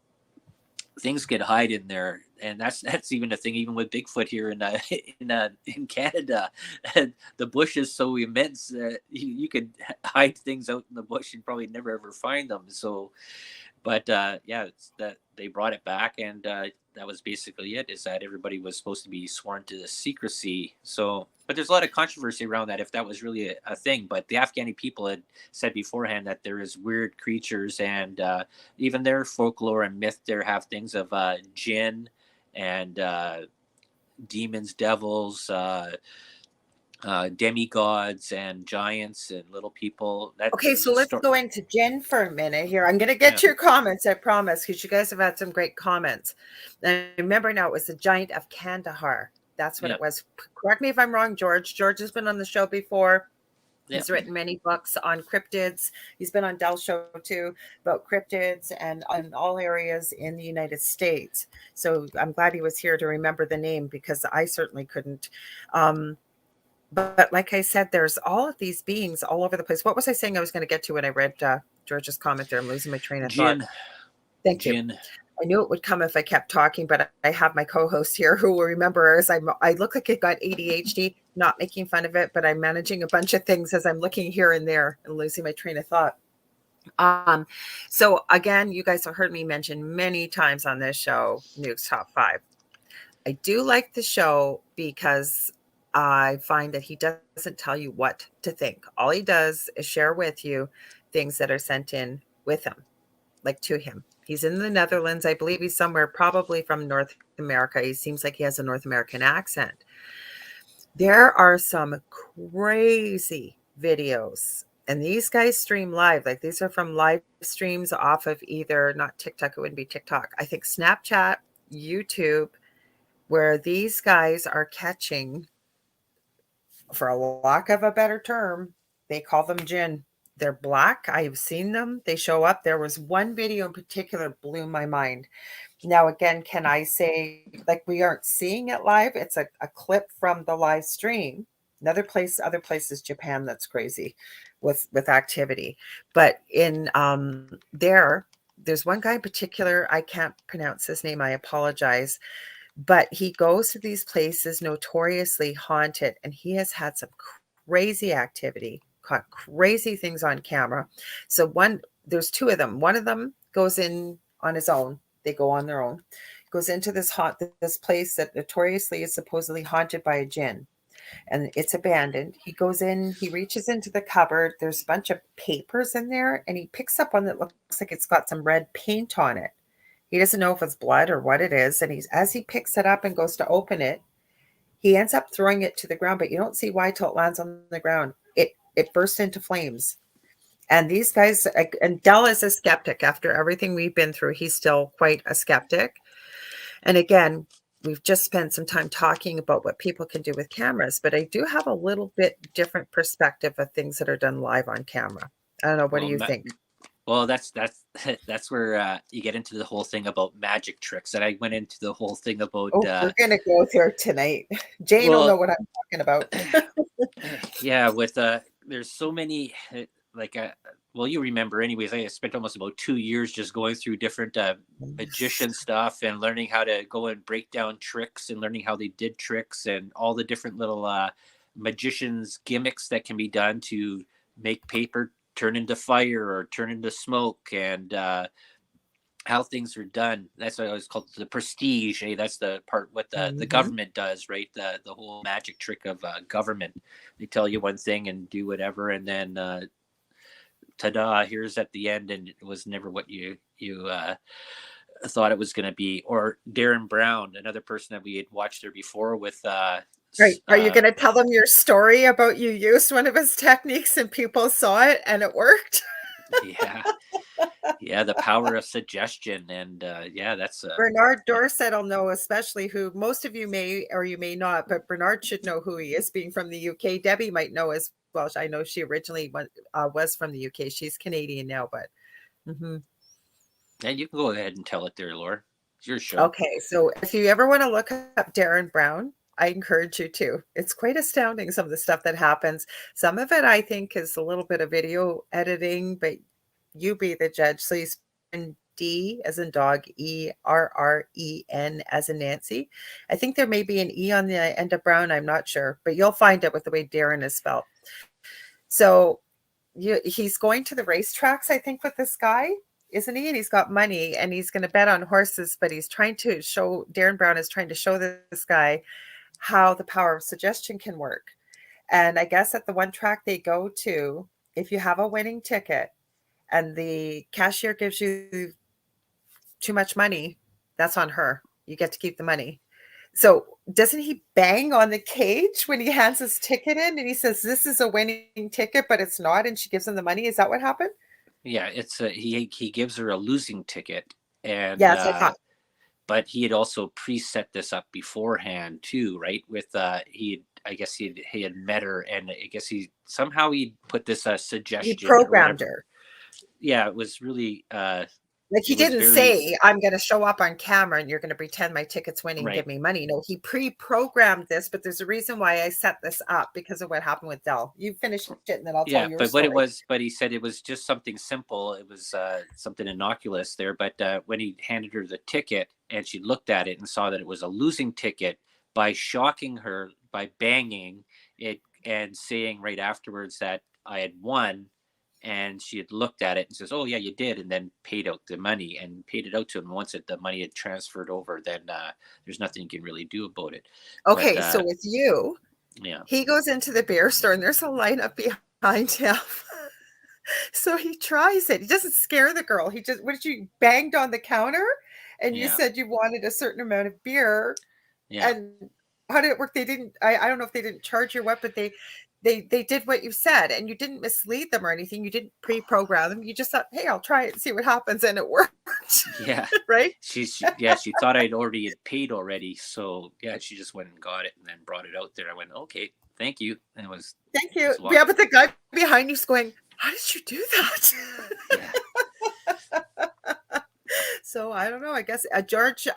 things get hide in there, and that's even a thing, even with Bigfoot here in in Canada. The bush is so immense that you could hide things out in the bush and probably never ever find them. So, but yeah, it's that they brought it back, and that was basically it. Is that everybody was supposed to be sworn to secrecy. So, but there's a lot of controversy around that, if that was really a thing. But the Afghani people had said beforehand that there is weird creatures, and even their folklore and myth there have things of jinn and demons, devils. Demigods and giants and little people. That Okay, there's so a let's story. go into Jen for a minute here. I'm going to Yeah, get your comments, I promise, because you guys have had some great comments. And remember now, it was the giant of Kandahar. That's what yeah, it was. Correct me if I'm wrong, George. George has been on the show before. yeah. He's written many books on cryptids. He's been on Dell's show too about cryptids and on all areas in the United States. So I'm glad he was here to remember the name because I certainly couldn't. Um, but like I said, there's all of these beings all over the place. What was I saying I was going to get to when I read George's comment there? I'm losing my train of thought. Jin, Thank you. Jin. I knew it would come if I kept talking, but I have my co-host here who will remember as I look like I got ADHD, not making fun of it, but I'm managing a bunch of things as I'm looking here and there and losing my train of thought. Um, so again, you guys have heard me mention many times on this show, Nuke's Top Five. I do like the show because I find that he doesn't tell you what to think. All he does is share with you things that are sent in with him, like to him. He's in the Netherlands. I believe he's somewhere probably from North America. He seems like he has a North American accent. There are some crazy videos. And these guys stream live. Like these are from live streams off of either not TikTok, it wouldn't be TikTok. I think Snapchat, YouTube, where these guys are catching, for a lack of a better term, they call them jinn. They're black. I've seen them. They show up. There was one video in particular blew my mind. Now, again, can I say, like, we aren't seeing it live? It's a clip from the live stream. Other places, Japan, that's crazy with activity. But in there's one guy in particular, I can't pronounce his name, I apologize, but he goes to these places notoriously haunted, and he has had some crazy activity, caught crazy things on camera. So there's two of them. One of them goes in on his own. They go on their own. Goes into this place that notoriously is supposedly haunted by a jinn, and it's abandoned. He goes in, he reaches into the cupboard. There's a bunch of papers in there, and he picks up one that looks like it's got some red paint on it. He doesn't know if it's blood or what it is. And as he picks it up and goes to open it, he ends up throwing it to the ground, but you don't see why till it lands on the ground. It bursts into flames. And these guys, and Dell is a skeptic after everything we've been through. He's still quite a skeptic. And again, we've just spent some time talking about what people can do with cameras, but I do have a little bit different perspective of things that are done live on camera. I don't know. What do Well, you think? well, that's where you get into the whole thing about magic tricks, and I went into the whole thing about. Oh, we're going to go there tonight. Jane will Well, know what I'm talking about. yeah, with there's so many like well, you remember anyways. I spent almost about 2 years just going through different magician stuff and learning how to go and break down tricks and learning how they did tricks and all the different little magicians gimmicks that can be done to make paper turn into fire or turn into smoke, and how things are done. That's what I was called the prestige. That's the part what the government does, right? The whole magic trick of government. They tell you one thing and do whatever, and then ta-da! Here's at the end, and it was never what you thought it was going to be. Or Darren Brown, another person that we had watched there before with. Right. Are you going to tell them your story about you used one of his techniques and people saw it and it worked? Yeah. Yeah, the power of suggestion, and yeah, that's Bernard Dorset will know, especially, who most of you may or you may not, but Bernard should know who he is, being from the UK. Debbie might know as well. I know she originally was from the UK. She's Canadian now, but and you can go ahead and tell it there, Laura. It's your show. Okay. So if you ever want to look up Darren Brown, I encourage you to. It's quite astounding, some of the stuff that happens. Some of it I think is a little bit of video editing, but you be the judge. So you spend D as in dog, ERREN as in Nancy. I think there may be an E on the end of Brown. I'm not sure, but you'll find it with the way Darren is spelled. So he's going to the racetracks, I think, with this guy, isn't he? And he's got money and he's going to bet on horses, but he's trying to show, Darren Brown is trying to show this guy how the power of suggestion can work. And I guess at the one track they go to, if you have a winning ticket and the cashier gives you too much money, that's on her. You get to keep the money. So doesn't he bang on the cage when he hands his ticket in and he says, this is a winning ticket, but it's not. And she gives him the money. Is that what happened? Yeah, it's he gives her a losing ticket, and Yes, I thought. but he had also preset this up beforehand too, right? With I guess he had met her, and I guess he put this suggestion. He programmed her. Yeah, it was really like he didn't say, I'm going to show up on camera and you're going to pretend my ticket's winning, right, give me money. No, he pre-programmed this, but there's a reason why I set this up, because of what happened with Dell. You finish it and then I'll tell your story. But he said it was just something simple. It was something innocuous there. But when he handed her the ticket and she looked at it and saw that it was a losing ticket, by shocking her, by banging it and saying right afterwards that I had won, and she had looked at it and says, oh yeah, you did, and then paid out the money and paid it out to him. Once the money had transferred over, then there's nothing you can really do about it. Okay, but, so with you, yeah, he goes into the beer store and there's a lineup behind him. So he tries it. He doesn't scare the girl. He just, what did you, banged on the counter and you said you wanted a certain amount of beer. Yeah. And how did it work? They didn't, I don't know if they didn't charge you what, but they did what you said, and you didn't mislead them or anything. You didn't pre-program them. You just thought, hey, I'll try it and see what happens. And it worked. Yeah. Right. She thought I'd already paid already. So yeah, she just went and got it and then brought it out there. I went, okay, thank you. And it was, thank you. Yeah. But the guy behind you's going, how did you do that? So I don't know. I guess not George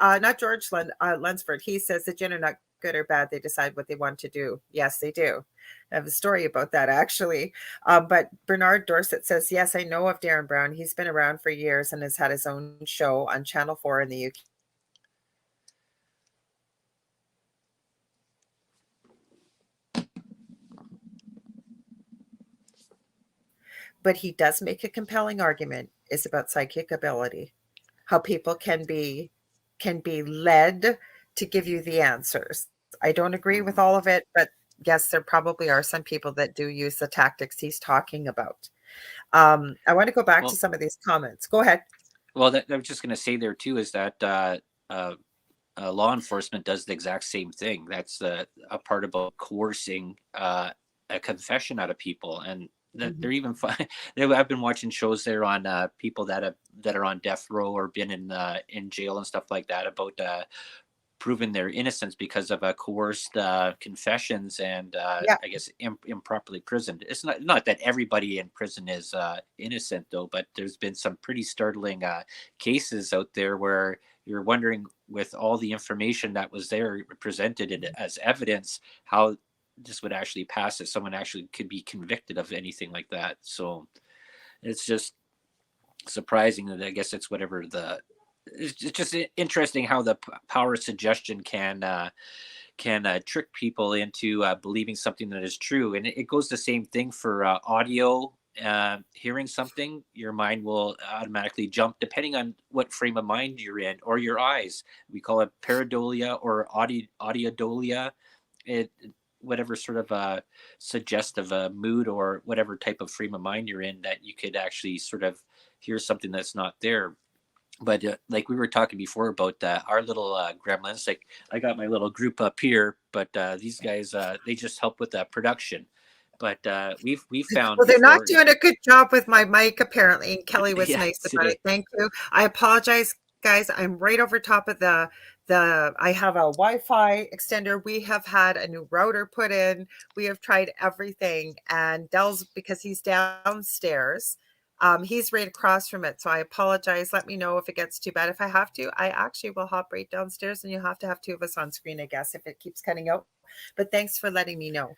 Lunsford. He says the gin are not good or bad, they decide what they want to do. Yes, they do. I have a story about that actually. But Bernard Dorset says, yes, I know of Darren Brown. He's been around for years and has had his own show on Channel 4 in the UK. But he does make a compelling argument is about psychic ability, how people can be led to give you the answers. I don't agree with all of it, but yes, there probably are some people that do use the tactics he's talking about. I want to go back to Well, some of these comments. Go ahead. I was just going to say there too is that uh, law enforcement does the exact same thing. That's a part about coercing a confession out of people, and that Mhm. they're even I've been watching shows there on people that are on death row or been in jail and stuff like that about proven their innocence because of coerced confessions and Yeah. I guess improperly prisoned. It's not that everybody in prison is innocent though, but there's been some pretty startling cases out there where you're wondering, with all the information that was there presented as evidence, how this would actually pass if someone actually could be convicted of anything like that. So it's just surprising that, I guess it's whatever the it's just interesting how the power of suggestion can trick people into believing something that is true, and it goes the same thing for audio. Hearing something, your mind will automatically jump depending on what frame of mind you're in, or your eyes. We call it pareidolia or audiodolia. It Whatever sort of suggestive mood or whatever type of frame of mind you're in, that you could actually sort of hear something that's not there. But like we were talking before about our little gremlins, like I got my little group up here, but these guys they just help with the production. But we've found Well, they're not before, doing a good job with my mic, apparently. And Kelly was yeah, nice about today, it. Thank you. I apologize, guys. I'm right over top of the I have a Wi-Fi extender. We have had a new router put in. We have tried everything. And Dell's, because he's downstairs, he's right across from it. So I apologize. Let me know if it gets too bad. If I have to, I actually will hop right downstairs, and you'll have to have two of us on screen, I guess, if it keeps cutting out. But thanks for letting me know.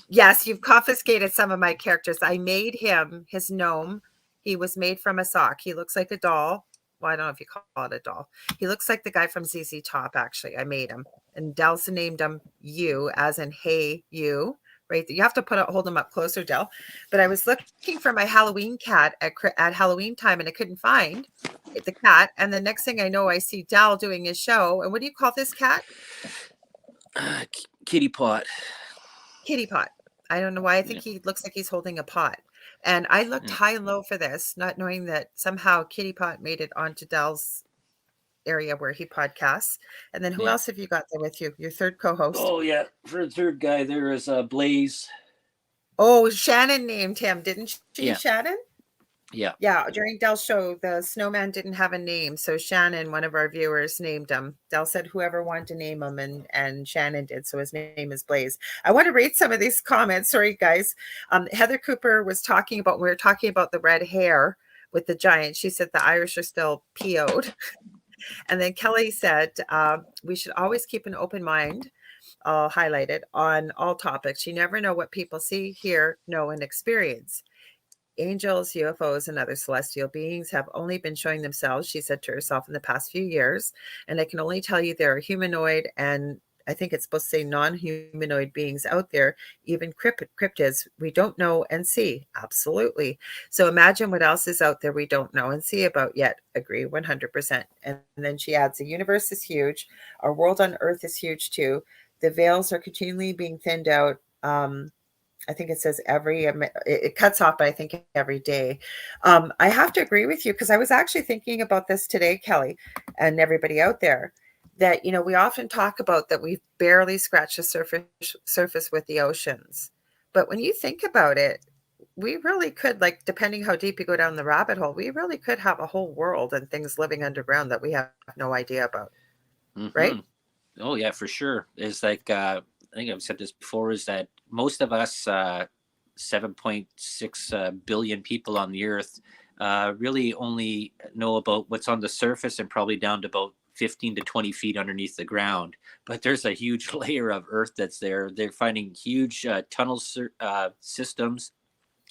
Yes, you've confiscated some of my characters. I made him his gnome. He was made from a sock. He looks like a doll. Well, I don't know if you call it a doll. He looks like the guy from ZZ Top, actually. I made him. And Delsa named him You, as in, hey, you. Right? You have to hold him up closer, Del. But I was looking for my Halloween cat at Halloween time, and I couldn't find the cat. And the next thing I know, I see Del doing his show. And what do you call this cat? kitty pot. Kitty pot. I don't know why I Yeah, think he looks like he's holding a pot. And I looked yeah, high and low for this, not knowing that somehow Kitty Pot made it onto Dell's area where he podcasts. And then who yeah. else have you got there with you? Your third co-host. Oh yeah, for the third guy there is Blaze. Oh, Shannon named him, didn't she, Yeah, Shannon? yeah, Yeah, during Dell's show, the snowman didn't have a name. So Shannon, one of our viewers, named him. Dell said whoever wanted to name him, and Shannon did. So his name is Blaze. I want to read some of these comments. Sorry, guys. Heather Cooper was talking about, we were talking about the red hair with the giant. She said the Irish are still PO'd. And then Kelly said, we should always keep an open mind. I'll highlight it on all topics. You never know what people see, hear, know, and experience. Angels, UFOs, and other celestial beings have only been showing themselves, she said to herself, in the past few years. And I can only tell you there are humanoid, and I think it's supposed to say non-humanoid beings out there, even cryptids we don't know and see. Absolutely. So imagine what else is out there we don't know and see about yet. Agree 100%. And then she adds, the universe is huge. Our world on Earth is huge too. The veils are continually being thinned out. I think it says it cuts off, but I think every day. I have to agree with you, because I was actually thinking about this today, Kelly, and everybody out there, that, we often talk about that we've barely scratched the surface with the oceans. But when you think about it, we really could, like, depending how deep you go down the rabbit hole, we really could have a whole world and things living underground that we have no idea about, hmm right? oh yeah, for sure. It's like I think I've said this before, is that most of us 7.6 billion people on the earth really only know about what's on the surface, and probably down to about 15 to 20 feet underneath the ground, but there's a huge layer of earth that's there. They're finding huge tunnel systems,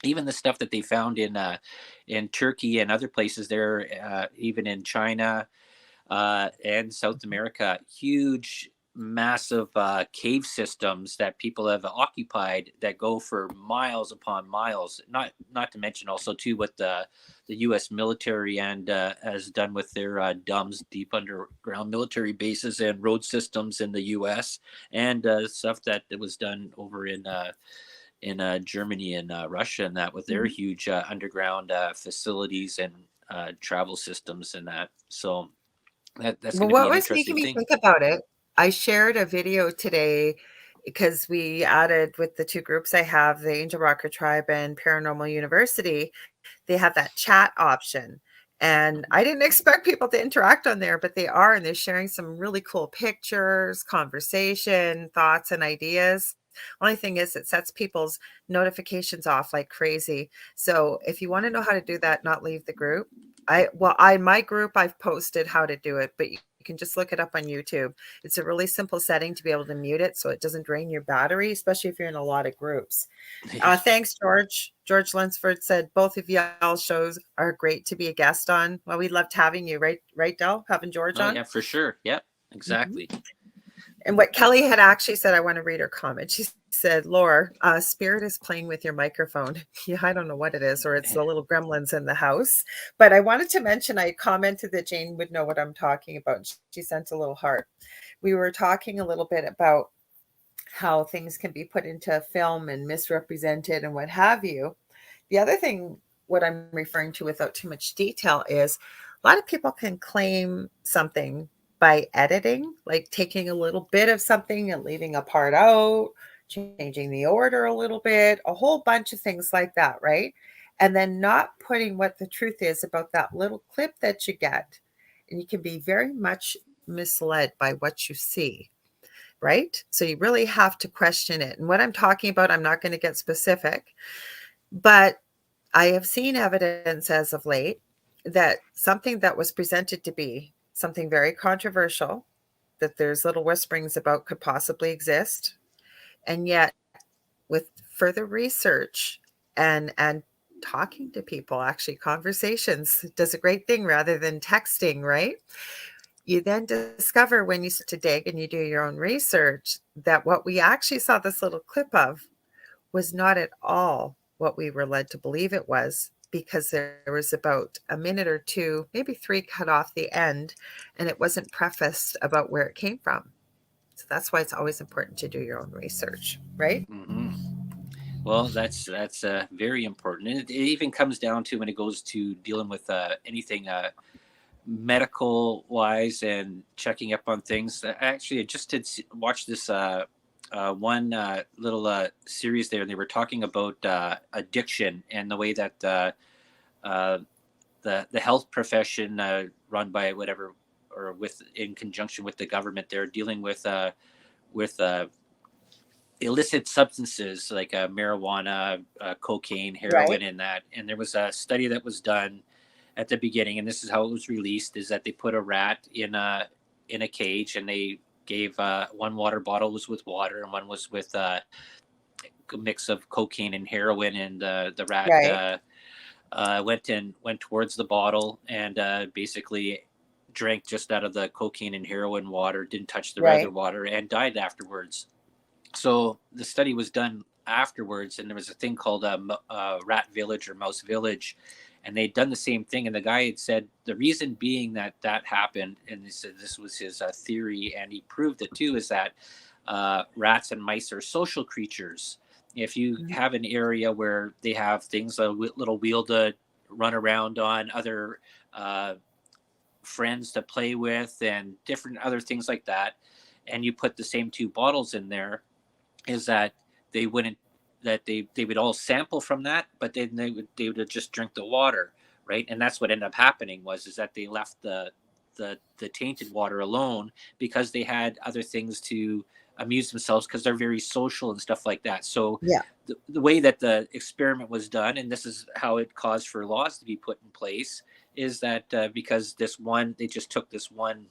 even the stuff that they found in Turkey and other places there, even in China and South America, huge, massive cave systems that people have occupied that go for miles upon miles. Not to mention also too what the U.S. military and has done with their DUMBs, deep underground military bases and road systems in the U.S. and stuff that was done over in Germany and Russia, and that with their huge underground facilities and travel systems and that. So that's Well, going to be what an was making interesting me thing. think about it, I shared a video today because we added with the two groups I have, the Angel Rocker Tribe and Paranormal University, they have that chat option. And Mhm. I didn't expect people to interact on there, but they are, and they're sharing some really cool pictures, conversation, thoughts, and ideas. Only thing is, it sets people's notifications off like crazy. So if you want to know how to do that, not leave the group. My group, I've posted how to do it, but you can just look it up on YouTube. It's a really simple setting to be able to mute it so it doesn't drain your battery, especially if you're in a lot of groups. Thanks, George. George Lunsford said both of y'all shows are great to be a guest on. Well, we loved having you, right? Right, Del? Having George Oh on. yeah, for sure. Yeah, Mhm. exactly. And what Kelly had actually said, I want to read her comment. She said, Laura, Spirit is playing with your microphone. Yeah, I don't know what it is, or it's the little gremlins in the house. But I wanted to mention, I commented that Jane would know what I'm talking about. She sent a little heart. We were talking a little bit about how things can be put into film and misrepresented and what have you. The other thing, what I'm referring to without too much detail, is a lot of people can claim something by editing, like taking a little bit of something and leaving a part out, changing the order a little bit, a whole bunch of things like that, right? And then not putting what the truth is about that little clip that you get. And you can be very much misled by what you see, right? So you really have to question it. And what I'm talking about, I'm not going to get specific, but I have seen evidence as of late that something that was presented to be something very controversial, that there's little whisperings about could possibly exist. And yet, with further research and talking to people, actually, conversations does a great thing rather than texting, right? You then discover when you start to dig and you do your own research that what we actually saw this little clip of was not at all what we were led to believe it was, because there was about a minute or two, maybe three, cut off the end, and it wasn't prefaced about where it came from. So that's why it's always important to do your own research, right? Hmm. Well, that's very important, and it even comes down to when it goes to dealing with anything medical wise and checking up on things. Actually, I just did watch this one little series there, and they were talking about addiction and the way that uh, the health profession run by whatever or with in conjunction with the government, they're dealing with illicit substances like marijuana, cocaine, Right, heroin, and that. And there was a study that was done at the beginning, and this is how it was released: is that they put a rat in a cage, and they gave one water bottle was with water, and one was with a mix of cocaine and heroin, and the rat right, went towards the bottle and basically drank just out of the cocaine and heroin water, didn't touch the other right. water, and died afterwards. So the study was done afterwards, and there was a thing called a rat village or mouse village, and they'd done the same thing. And the guy had said the reason being that that happened, and he said this was his theory, and he proved it too, is that rats and mice are social creatures. If you Mhm. have an area where they have things, a little wheel to run around on, other uh, friends to play with, and different other things like that, and you put the same two bottles in there, is that they wouldn't that they would all sample from that, but then they would just drink the water, right? And that's what ended up happening, was is that they left the tainted water alone because they had other things to amuse themselves, because they're very social and stuff like that. So Yeah, the way that the experiment was done, and this is how it caused for laws to be put in place, is that because this one, they just took this one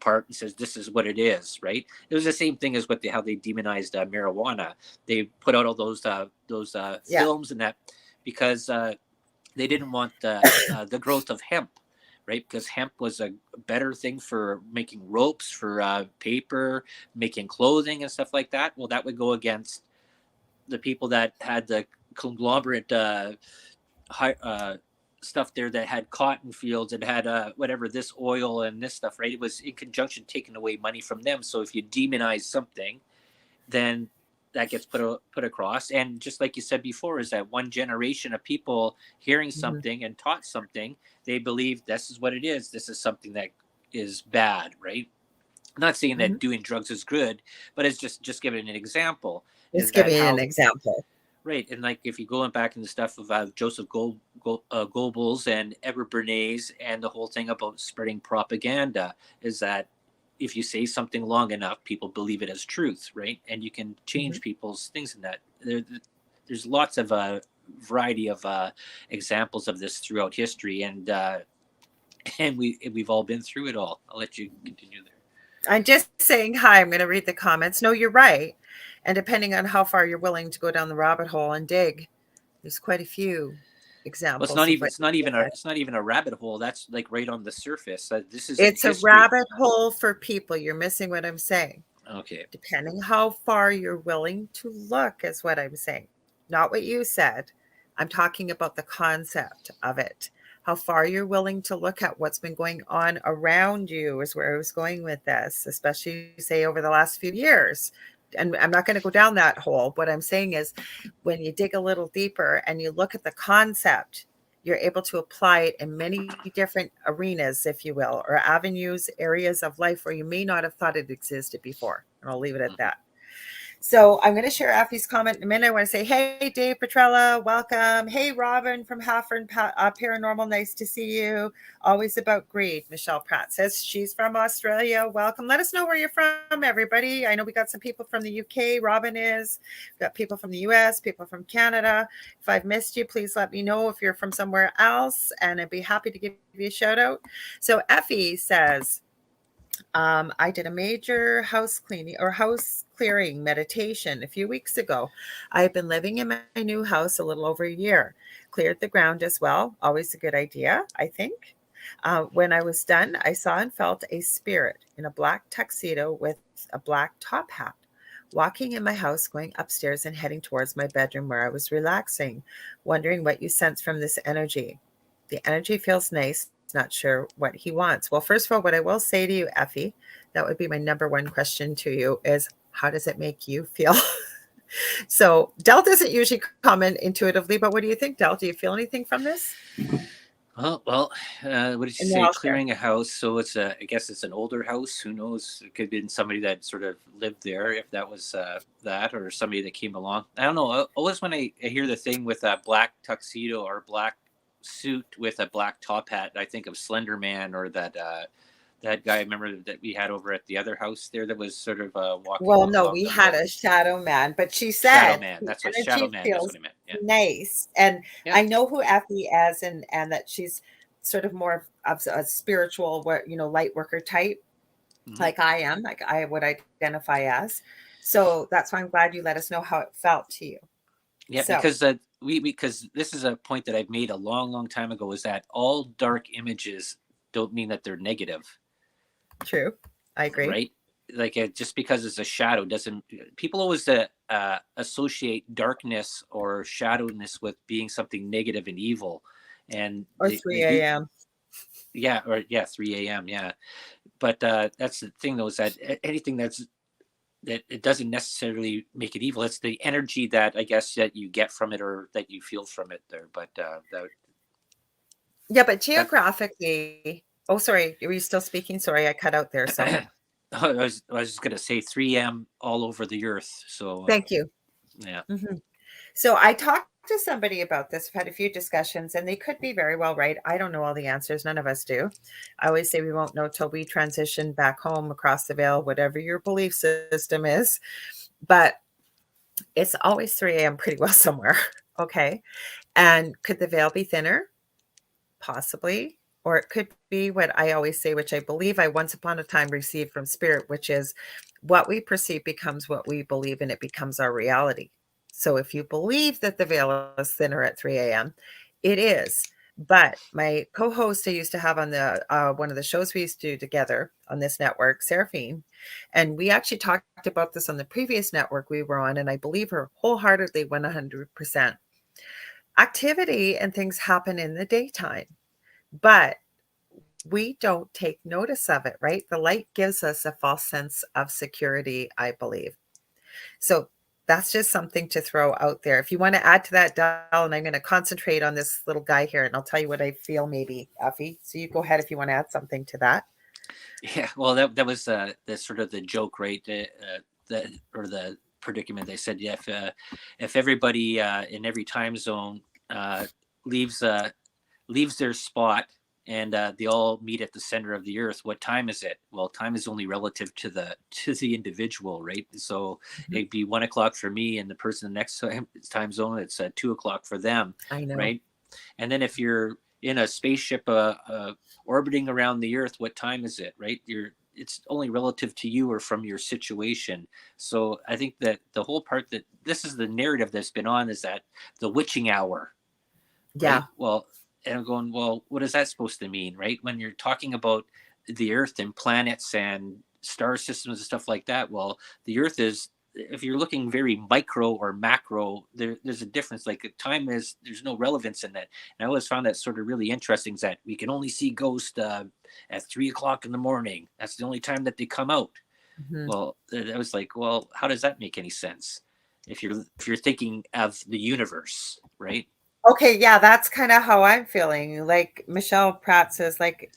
part and says this is what it is, right? It was the same thing as how they demonized marijuana. They put out all those Yeah. films and that because they didn't want the growth of hemp, right? Because hemp was a better thing for making ropes, for paper, making clothing and stuff like that. Well, that would go against the people that had the conglomerate high, stuff there that had cotton fields and had whatever, this oil and this stuff, right? It was in conjunction taking away money from them. So if you demonize something, then that gets put across. And just like you said before, is that one generation of people hearing Mhm. something and taught something, they believe this is what it is. This is something that is bad, right? I'm not saying Mhm. that doing drugs is good, but it's just giving an example. Is Just that giving you an how example. right? And like if you go back in the stuff of Joseph Goebbels and Edward Bernays and the whole thing about spreading propaganda, is that if you say something long enough, people believe it as truth, right? And you can Mhm. change people's things in that. There's lots of variety of examples of this throughout history, and we've all been through it all. I'll let you continue there. I'm just saying hi. I'm going to read the comments. No, you're right. And depending on how far you're willing to go down the rabbit hole and dig, there's quite a few Well, examples of what you said. it's not even a rabbit hole. That's like right on the surface. This is in It's a history. rabbit hole for people. You're missing what I'm saying. Okay. Depending how far you're willing to look, is what I'm saying. Not what you said. I'm talking about the concept of it. How far you're willing to look at what's been going on around you is where I was going with this, especially say over the last few years. And I'm not going to go down that hole. What I'm saying is when you dig a little deeper and you look at the concept, you're able to apply it in many different arenas, if you will, or avenues, areas of life where you may not have thought it existed before. And I'll leave it at Mhm. that. So I'm going to share Effie's comment in a minute. I want to say, hey, Dave Petrella, welcome. Hey, Robin from Haffern Paranormal, nice to see you. Always about greed. Michelle Pratt says she's from Australia. Welcome. Let us know where you're from, everybody. I know we got some people from the UK. Robin is. We've got people from the US, people from Canada. If I've missed you, please let me know if you're from somewhere else, and I'd be happy to give you a shout out. So Effie says, I did a major house cleaning or house clearing meditation a few weeks ago. I've been living in my new house a little over a year. Cleared the ground as well. Always a good idea, I think. When I was done, I saw and felt a spirit in a black tuxedo with a black top hat walking in my house, going upstairs and heading towards my bedroom where I was relaxing, wondering what you sense from this energy. The energy feels nice. Not sure what he wants. Well, first of all, what I will say to you, Effie, that would be my number one question to you is how does it make you feel? So Del doesn't usually comment intuitively, but what do you think, Del? Do you feel anything from this? Well, what did you And then say? I'll share. Clearing a house. So it's I guess it's an older house. Who knows? It could have been somebody that sort of lived there, if that was that, or somebody that came along. I don't know. Always when I hear the thing with a black tuxedo or black suit with a black top hat, I think of Slender Man or that guy. I remember that we had over at the other house there that was sort of walking Well, no, along we the had road. a shadow man, but she Shadow said Man. the That's what Shadow energy Man. That's what feels I meant. Yeah. nice. And Yeah. I know who Effie is and that she's sort of more of a spiritual, light worker type, Hmm. like I am, like I would identify as. So that's why I'm glad you let us know how it felt to you. Yeah, So because we because this is a point that I've made a long time ago, is that all dark images don't mean that they're negative, true. I agree. right? Like just because it's a shadow doesn't. People always associate darkness or shadowness with being something negative and evil, and Or they 3 do. a.m. Yeah, or yeah, 3 a.m. Yeah, but that's the thing though, is that anything that it doesn't necessarily make it evil. It's the energy that I guess that you get from it or that you feel from it there. But Yeah, but that geographically, oh, sorry, were you still speaking? Sorry, I cut out there. So I was just gonna say 3M all over the earth. So thank you. yeah. Mhm. So I talked to somebody about this. I've had a few discussions, and they could be very well right. I don't know all the answers. None of us do. I always say we won't know till we transition back home across the veil, whatever your belief system is. But it's always 3 a.m. pretty well somewhere. Okay. And could the veil be thinner? Possibly. or it could be what I always say, which I believe I once upon a time received from spirit, which is what we perceive becomes what we believe, and it becomes our reality. So if you believe that the veil is thinner at 3 a.m., it is. But my co-host I used to have on the one of the shows we used to do together on this network, Seraphine, and we actually talked about this on the previous network we were on, and I believe her wholeheartedly, 100%. Activity and things happen in the daytime, but we don't take notice of it, right? The light gives us a false sense of security, I believe. So that's just something to throw out there. If you want to add to that, Dal, and I'm going to concentrate on this little guy here, and I'll tell you what I feel, maybe, Effie. So you go ahead if you want to add something to that. Yeah, well, that was the sort of the joke, right? The or the predicament. They said, yeah, if everybody in every time zone uh, leaves leaves their spot and they all meet at the center of the earth, what time is it? Well, time is only relative to the individual, right? So Mhm. it'd be 1 o'clock for me, and the person next time zone, it's 2 o'clock for them, I know. right? And then if you're in a spaceship orbiting around the earth, what time is it, right? It's only relative to you or from your situation. So I think that the whole part that this is the narrative that's been on is that the witching hour, right? Yeah. Well, and I'm going, well, what is that supposed to mean, right? When you're talking about the earth and planets and star systems and stuff like that, well, the earth is, if you're looking very micro or macro, there's a difference. Like time is, there's no relevance in that. And I always found that sort of really interesting, is that we can only see ghosts at 3 o'clock in the morning. That's the only time that they come out. Mhm. Well, I was like, well, how does that make any sense if you're thinking of the universe, right? Okay, yeah, that's kind of how I'm feeling. Like Michelle Pratt says, like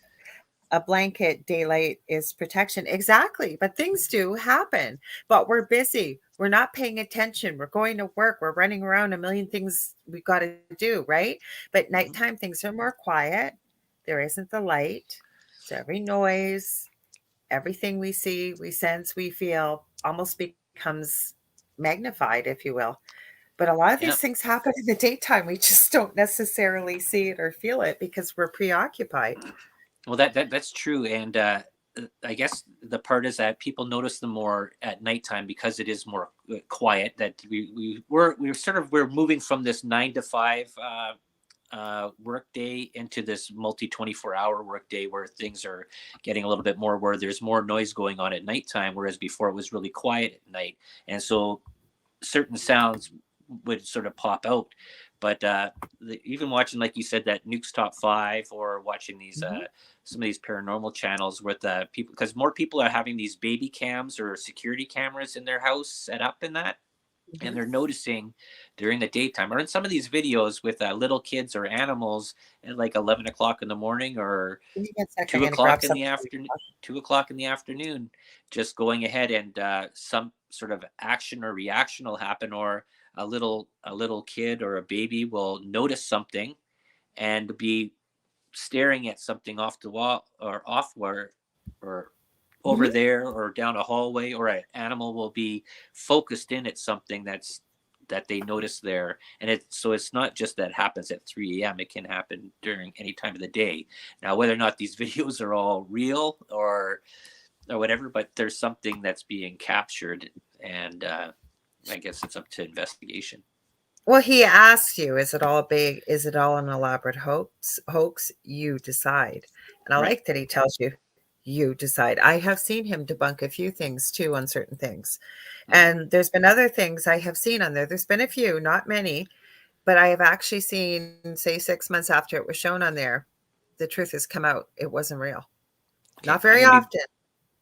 a blanket, daylight is protection. Exactly. But things do happen. But we're busy. We're not paying attention. We're going to work. We're running around a million things we've got to do, right? But Mm-hmm. nighttime, things are more quiet. There isn't the light. So every noise, everything we see, we sense, we feel almost becomes magnified, if you will. But a lot of Yeah. these things happen in the daytime. We just don't necessarily see it or feel it because we're preoccupied. Well, that's true, and I guess the part is that people notice them more at nighttime because it is more quiet. That we're moving from this 9 to 5 work day into this multi 24 hour work day where things are getting a little bit more, where there's more noise going on at nighttime, whereas before it was really quiet at night, and so certain sounds would sort of pop out. But even watching, like you said, that Nuke's Top Five, or watching these Mhm. some of these paranormal channels with people, because more people are having these baby cams or security cameras in their house set up in that, and Mhm. they're noticing during the daytime, or in some of these videos with little kids or animals at like 11 o'clock in the morning, or Give me 1 second. I'm two going to grab o'clock in the something. afternoon, 2 o'clock in the afternoon, just going ahead, and some sort of action or reaction will happen, or a little kid or a baby will notice something and be staring at something off the wall, or off where, or over Mhm. there, or down a hallway, or an animal will be focused in at something that they notice there. And it's not just that happens at 3 a.m. It can happen during any time of the day. Now, whether or not these videos are all real or whatever, but there's something that's being captured, and I guess it's up to investigation. Well, he asks you, is it all big? Is it all an elaborate hoax? You decide. And I Right. like that he tells you, you decide. I have seen him debunk a few things too on certain things. Hmm. And there's been other things I have seen on there. There's been a few, not many, but I have actually seen, say, 6 months after it was shown on there, the truth has come out. It wasn't real. Okay. Not very often,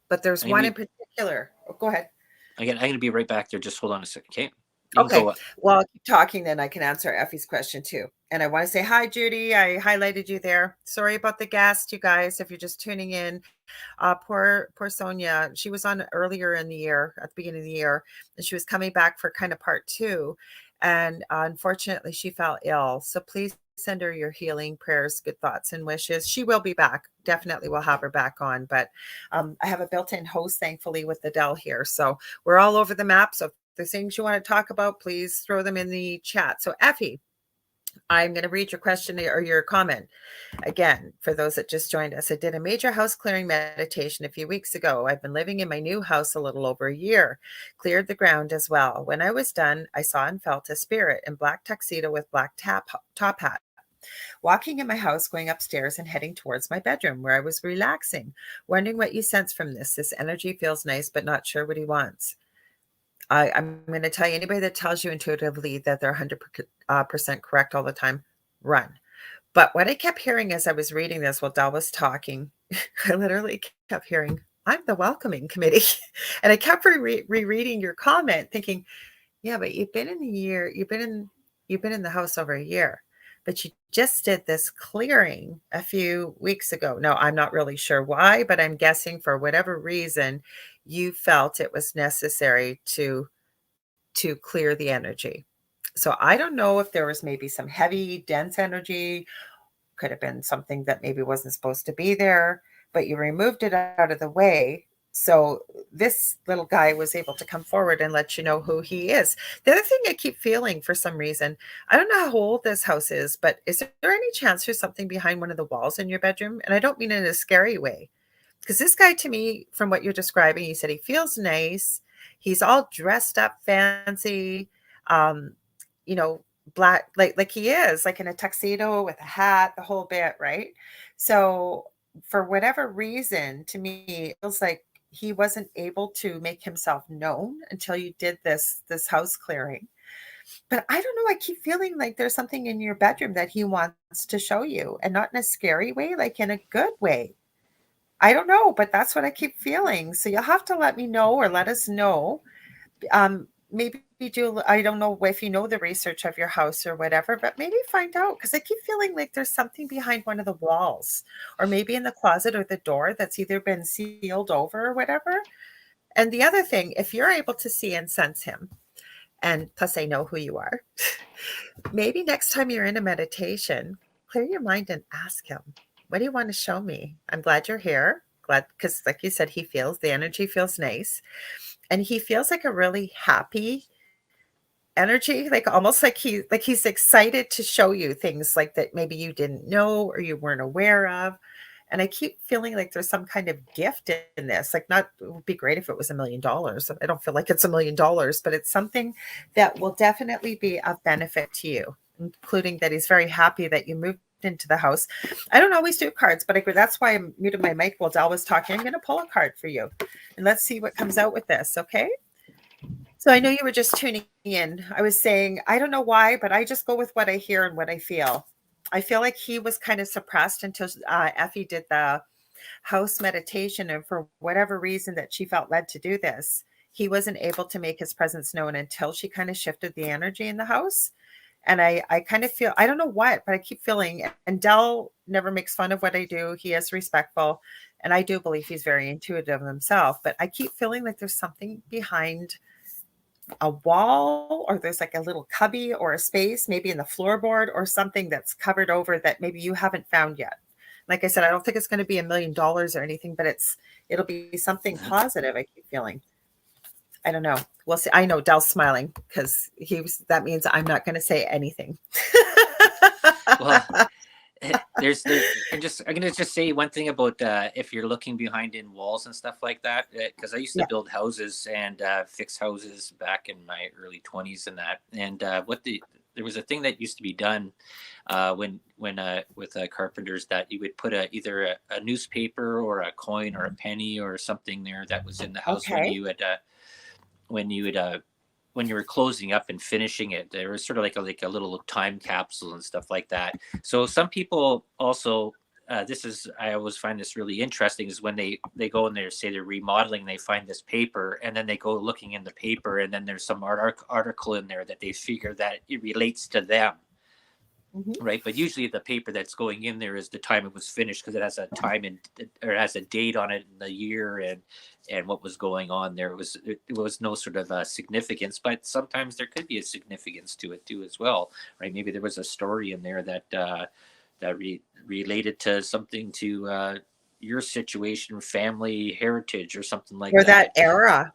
but there's I'm gonna one in be particular. Oh, go ahead. I'm gonna be right back there. Just hold on a second. Okay. You can Okay. go. Well, I'll keep talking, then I can answer Effie's question too. And I want to say hi, Judy. I highlighted you there. Sorry about the guest, you guys, if you're just tuning in. Poor Sonya. She was on earlier in the year, at the beginning of the year, and she was coming back for kind of part two. And unfortunately, she fell ill. So please send her your healing prayers, good thoughts, and wishes. She will be back. Definitely we'll have her back on. But I have a built-in host, thankfully, with Adele here. So we're all over the map. So if there's things you want to talk about, please throw them in the chat. So Effie, I'm going to read your question or your comment again for those that just joined us. I did a major house clearing meditation a few weeks ago. I've been living in my new house a little over a year, cleared the ground as well. When I was done, I saw and felt a spirit in black tuxedo with black top hat, walking in my house, going upstairs and heading towards my bedroom where I was relaxing. Wondering what you sense from this. This energy feels nice, but not sure what he wants. I'm going to tell you, anybody that tells you intuitively that they're 100% correct all the time, run. But what I kept hearing as I was reading this while Dal was talking, I literally kept hearing, I'm the welcoming committee. And I kept rereading your comment thinking, yeah, but you've been in the house over a year, but you just did this clearing a few weeks ago. No, I'm not really sure why, but I'm guessing for whatever reason you felt it was necessary to clear the energy. So I don't know if there was maybe some heavy, dense energy, could have been something that maybe wasn't supposed to be there, but you removed it out of the way. So this little guy was able to come forward and let you know who he is. The other thing I keep feeling for some reason, I don't know how old this house is, but is there any chance there's something behind one of the walls in your bedroom? And I don't mean in a scary way. Because this guy, to me, from what you're describing, he said he feels nice. He's all dressed up fancy, um, you know, black, like he is, like in a tuxedo with a hat, the whole bit, right? So for whatever reason, to me, it feels like he wasn't able to make himself known until you did this house clearing. But I don't know, I keep feeling like there's something in your bedroom that he wants to show you, and not in a scary way, like in a good way. I don't know, but that's what I keep feeling. So you'll have to let me know or let us know. Maybe do, I don't know if you know the research of your house or whatever, but maybe find out because I keep feeling like there's something behind one of the walls or maybe in the closet or the door that's either been sealed over or whatever. And the other thing, if you're able to see and sense him, and plus I know who you are, maybe next time you're in a meditation, clear your mind and ask him, what do you want to show me? I'm glad you're here. Glad because like you said, he feels the energy feels nice. And he feels like a really happy energy, like almost like he's excited to show you things like that maybe you didn't know or you weren't aware of. And I keep feeling like there's some kind of gift in this. Like, not, it would be great if it was $1 million. I don't feel like it's $1 million, but it's something that will definitely be of benefit to you, including that he's very happy that you moved into the house. I don't always do cards, but that's why I muted my mic while Dal was talking. I'm going to pull a card for you and let's see what comes out with this. Okay. So I know you were just tuning in. I was saying, I don't know why, but I just go with what I hear and what I feel. I feel like he was kind of suppressed until Effie did the house meditation. And for whatever reason that she felt led to do this, he wasn't able to make his presence known until she kind of shifted the energy in the house. And I kind of feel, I don't know what, but I keep feeling, and Dell never makes fun of what I do. He is respectful. And I do believe he's very intuitive himself, but I keep feeling like there's something behind a wall, or there's like a little cubby or a space, maybe in the floorboard or something that's covered over that maybe you haven't found yet. Like I said, I don't think it's going to be $1 million or anything, but it'll be something positive. I keep feeling. I don't know. We'll see. I know Dell's smiling because that means I'm not going to say anything. Well, I'm gonna just say one thing about if you're looking behind in walls and stuff like that, because I used to Yeah. build houses and fix houses back in my early 20s and that, and there was a thing that used to be done when with carpenters, that you would put either a newspaper or a coin or a penny or something there that was in the house Okay. when you would when you were closing up and finishing it. There was sort of like a little time capsule and stuff like that. So some people also, this is, I always find this really interesting, is when they go and they say they're remodeling, they find this paper and then they go looking in the paper and then there's some article in there that they figure that it relates to them. Mhm. Right, but usually the paper that's going in there is the time it was finished, because it has a time or it has a date on it, and the year, and what was going on there. It was no sort of significance, but sometimes there could be a significance to it too as well, right? Maybe there was a story in there that related to something to your situation, family heritage, or something like Or that that. era.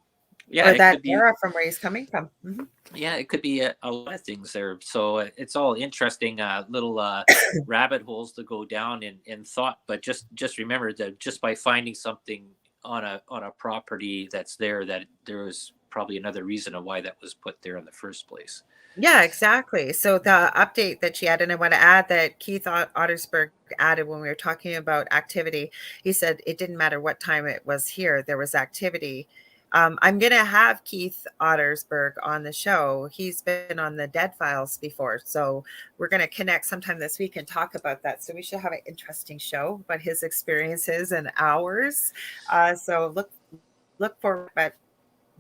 Yeah, or it that could be. aura from where he's coming from. Mhm. Yeah, it could be a lot of things there. So it's all interesting, little rabbit holes to go down in thought. But just remember that just by finding something on a property that's there, that there was probably another reason of why that was put there in the first place. Yeah, exactly. So the update that she had, and I want to add that Keith Ottersberg added when we were talking about activity, he said it didn't matter what time it was here, there was activity. I'm going to have Keith Ottersberg on the show. He's been on the Dead Files before. So we're going to connect sometime this week and talk about that. So we should have an interesting show about his experiences and ours. So look forward. But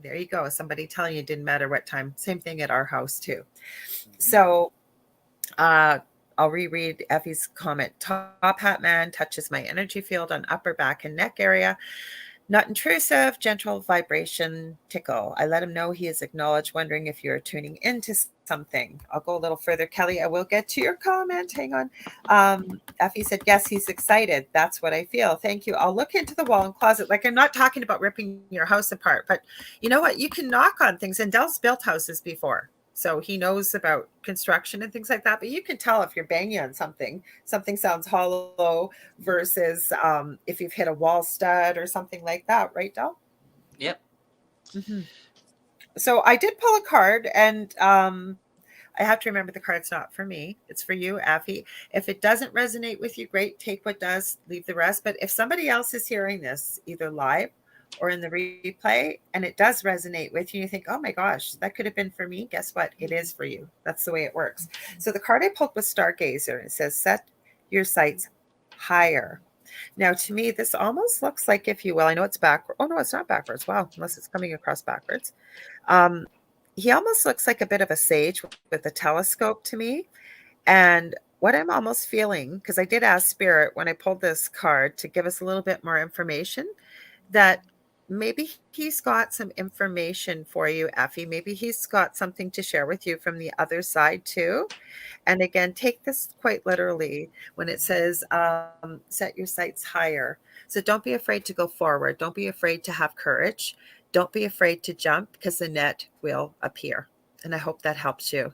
there you go. Somebody telling you it didn't matter what time. Same thing at our house too. Mhm. So uh, I'll reread Effie's comment. Top hat man touches my energy field on upper back and neck area. Not intrusive, gentle vibration tickle. I let him know he is acknowledged, wondering if you're tuning into something. I'll go a little further. Kelly, I will get to your comment. Hang on. Effie said, yes, he's excited. That's what I feel. Thank you. I'll look into the wall and closet. Like, I'm not talking about ripping your house apart, but you know what? You can knock on things. And Dell's built houses before. So he knows about construction and things like that. But you can tell if you're banging on something, something sounds hollow versus if you've hit a wall stud or something like that, right, Del? Yep. Hmm. So I did pull a card, and I have to remember the card's not for me. It's for you, Effie. If it doesn't resonate with you, great. Take what does, leave the rest. But if somebody else is hearing this, either live or in the replay, and it does resonate with you, you think, oh my gosh, that could have been for me. Guess what? It is for you. That's the way it works. So the card I pulled was Stargazer. It says, set your sights higher. Now, to me, this almost looks like, if you will, I know it's backward. Oh, no, it's not backwards. Wow, unless it's coming across backwards. Um, he almost looks like a bit of a sage with a telescope to me. And what I'm almost feeling, because I did ask Spirit when I pulled this card to give us a little bit more information, that maybe he's got some information for you, Effie. Maybe he's got something to share with you from the other side too. And again, take this quite literally when it says, set your sights higher. So don't be afraid to go forward. Don't be afraid to have courage. Don't be afraid to jump because the net will appear. And I hope that helps you.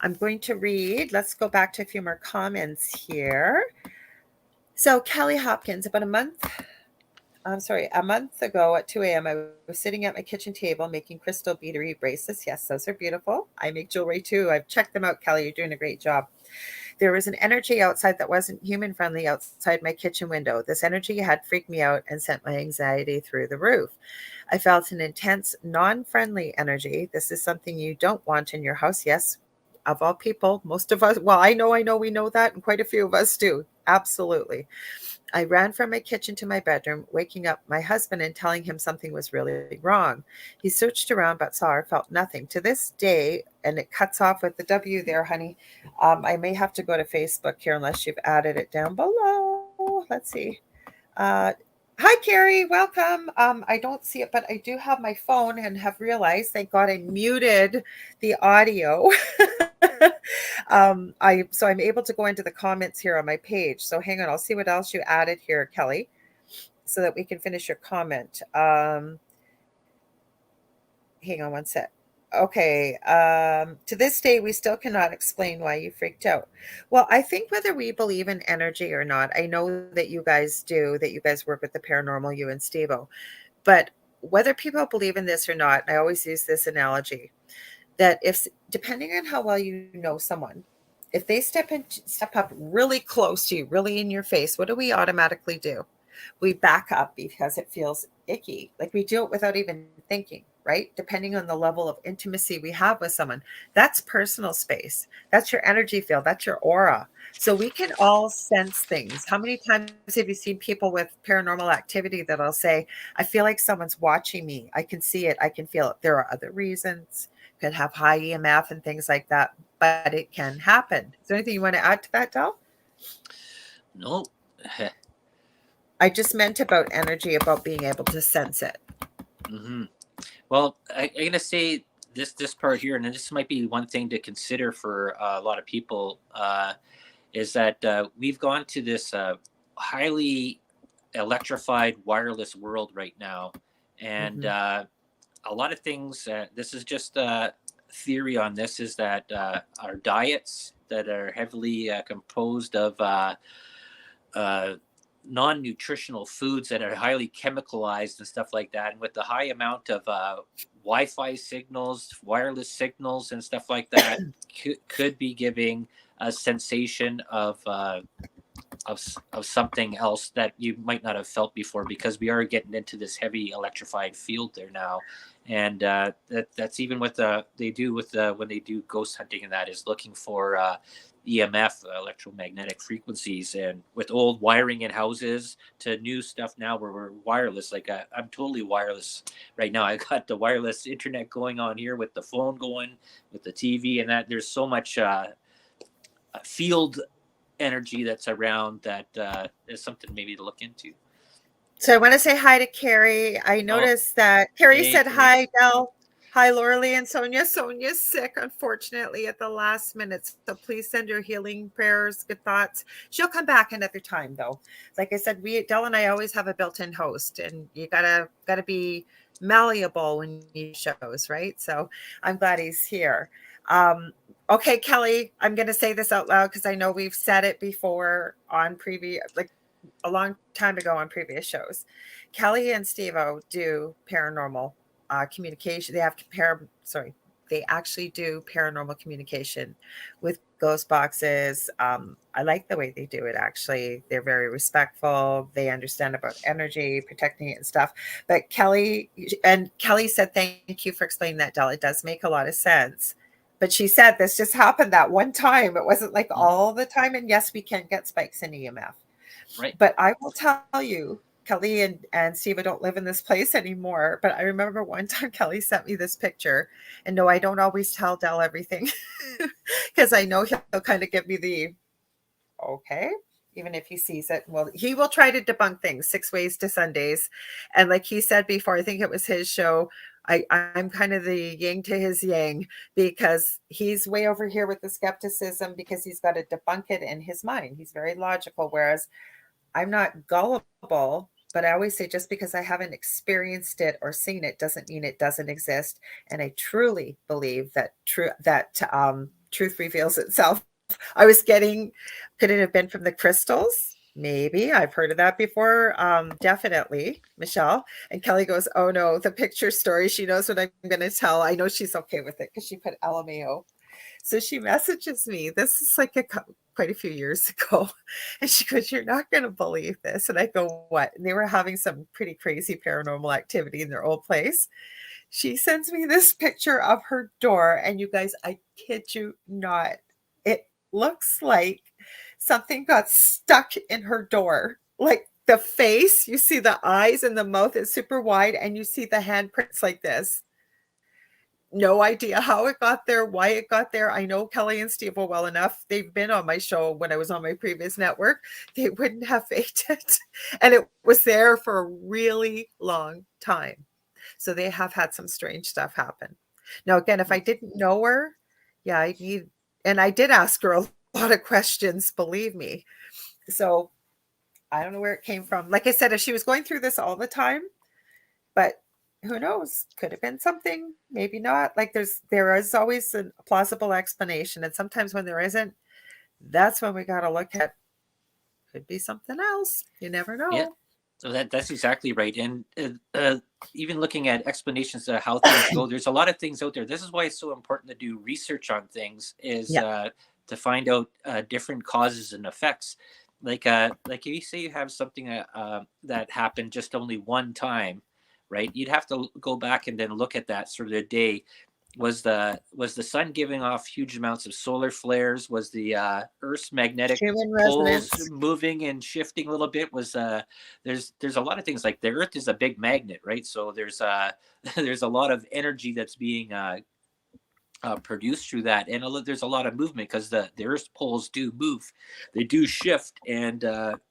I'm going to read, let's go back to a few more comments here. So, Kelly Hopkins, about a month ago at 2 a.m., I was sitting at my kitchen table making crystal beadery bracelets. Yes, those are beautiful. I make jewelry too. I've checked them out, Kelly. You're doing a great job. There was an energy outside that wasn't human friendly outside my kitchen window. This energy had freaked me out and sent my anxiety through the roof. I felt an intense, non friendly energy. This is something you don't want in your house. Yes, of all people, most of us, well, I know, we know that, and quite a few of us do. Absolutely. I ran from my kitchen to my bedroom, waking up my husband and telling him something was really wrong. He searched around but saw or felt nothing. To this day, and it cuts off with the W there, honey. I may have to go to Facebook here unless you've added it down below. Let's see. Uh, Hi, Carrie. Welcome. I don't see it, but I do have my phone and have realized, thank God, I muted the audio. I'm able to go into the comments here on my page. So hang on, I'll see what else you added here, Kelly, so that we can finish your comment. Hang on one sec. Okay. To this day, we still cannot explain why you freaked out. Well, I think whether we believe in energy or not, I know that you guys do, that you guys work with the paranormal, you and Steve-O, but whether people believe in this or not, I always use this analogy that if, depending on how well you know someone, if they step up really close to you, really in your face, what do we automatically do? We back up because it feels icky. Like we do it without even thinking, right? Depending on the level of intimacy we have with someone. That's personal space. That's your energy field. That's your aura. So we can all sense things. How many times have you seen people with paranormal activity that'll say, I feel like someone's watching me. I can see it. I can feel it. There are other reasons. Could have high EMF and things like that, but it can happen. Is there anything you want to add to that, Del? No. I just meant about energy, about being able to sense it. Hmm. Well, I'm gonna say this part here, and this might be one thing to consider for a lot of people, is that we've gone to this highly electrified wireless world right now, and Mhm. a lot of things. This is just theory on this, is that our diets that are heavily composed of uh, non-nutritional foods that are highly chemicalized and stuff like that, and with the high amount of Wi-Fi signals, wireless signals, and stuff like that, could be giving a sensation of something else that you might not have felt before, because we are getting into this heavy electrified field there now. And that's even what they do with when they do ghost hunting, and that is looking for EMF, electromagnetic frequencies. And with old wiring in houses to new stuff now where we're wireless, like I'm totally wireless right now. I got the wireless internet going on here with the phone going, with the TV, and that there's so much field energy that's around that is something maybe to look into. So I want to say hi to Carrie. I Oh, noticed that Carrie hey, said Carrie. hi, Del. Hi, Lorilei and Sonya. Sonia's sick, unfortunately, at the last minute. So please send her healing prayers, good thoughts. She'll come back another time, though. Like I said, Del and I always have a built-in host, and you gotta be malleable when you shows, right? So I'm glad he's here. Okay, Kelly, I'm gonna say this out loud because I know we've said it before on previous, like a long time ago on previous shows. Kelly and Steve-O do paranormal communication. They actually do paranormal communication with ghost boxes. I like the way they do it, actually. They're very respectful. They understand about energy, protecting it and stuff. But Kelly said, thank you for explaining that, Del. It does make a lot of sense. But she said this just happened that one time. It wasn't like Mhm. all the time. And yes, we can get spikes in EMF. Right. But I will tell you, Kelly and Steve, I don't live in this place anymore. But I remember one time Kelly sent me this picture. And no, I don't always tell Del everything because I know he'll kind of give me the okay, even if he sees it. Well, he will try to debunk things 6 ways to Sundays. And like he said before, I think it was his show. I'm kind of the yin to his yang because he's way over here with the skepticism because he's got to debunk it in his mind. He's very logical, whereas I'm not gullible, but I always say just because I haven't experienced it or seen it doesn't mean it doesn't exist. And I truly believe that truth reveals itself. I was getting, could it have been from the crystals? Maybe I've heard of that before. Definitely, Michelle. And Kelly goes, "Oh no, the picture story. She knows what I'm going to tell. I know she's okay with it because she put LMAO." So she messages me. This is like quite a few years ago. And she goes, "You're not going to believe this." And I go, "What?" And they were having some pretty crazy paranormal activity in their old place. She sends me this picture of her door. And you guys, I kid you not, it looks like something got stuck in her door. Like the face, you see the eyes and the mouth is super wide, and you see the handprints like this. No idea how it got there, why it got there. I know Kelly and Steve well enough. They've been on my show when I was on my previous network. They wouldn't have faked it. And it was there for a really long time. So they have had some strange stuff happen. Now, again, if I didn't know her, yeah, and I did ask her a lot of questions, believe me. So I don't know where it came from. Like I said, if she was going through this all the time, but who knows? Could have been something, maybe not. Like there is always a plausible explanation. And sometimes when there isn't, that's when we got to look at could be something else. You never Yeah. know. So that's exactly right. And even looking at explanations of how things go, there's a lot of things out there. This is why it's so important to do research on things, is Yeah. to find out different causes and effects. Like if you say you have something that happened just only one time, right? You'd have to go back and then look at that sort of the day. Was the sun giving off huge amounts of solar flares? Was the Earth's magnetic Human poles resonance. moving and shifting a little bit? Was there's a lot of things, like the Earth is a big magnet, right? So there's there's a lot of energy that's being produced through that, and there's a lot of movement because the Earth's poles do move, they do shift, and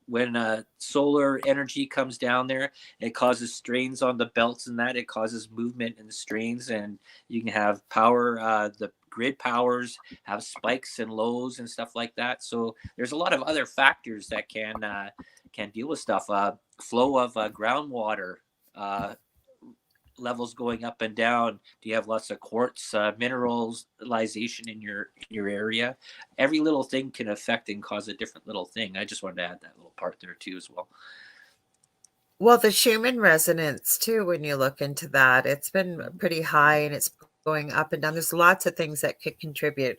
when solar energy comes down there, it causes strains on the belts, and that it causes movement and strains, and you can have power. The grid powers have spikes and lows and stuff like that. So there's a lot of other factors that can deal with stuff. Flow of groundwater. Uh, levels going up and down? Do you have lots of quartz mineralization in your area? Every little thing can affect and cause a different little thing. I just wanted to add that little part there too as well. Well, the Schumann resonance too, when you look into that, it's been pretty high and it's going up and down. There's lots of things that could contribute.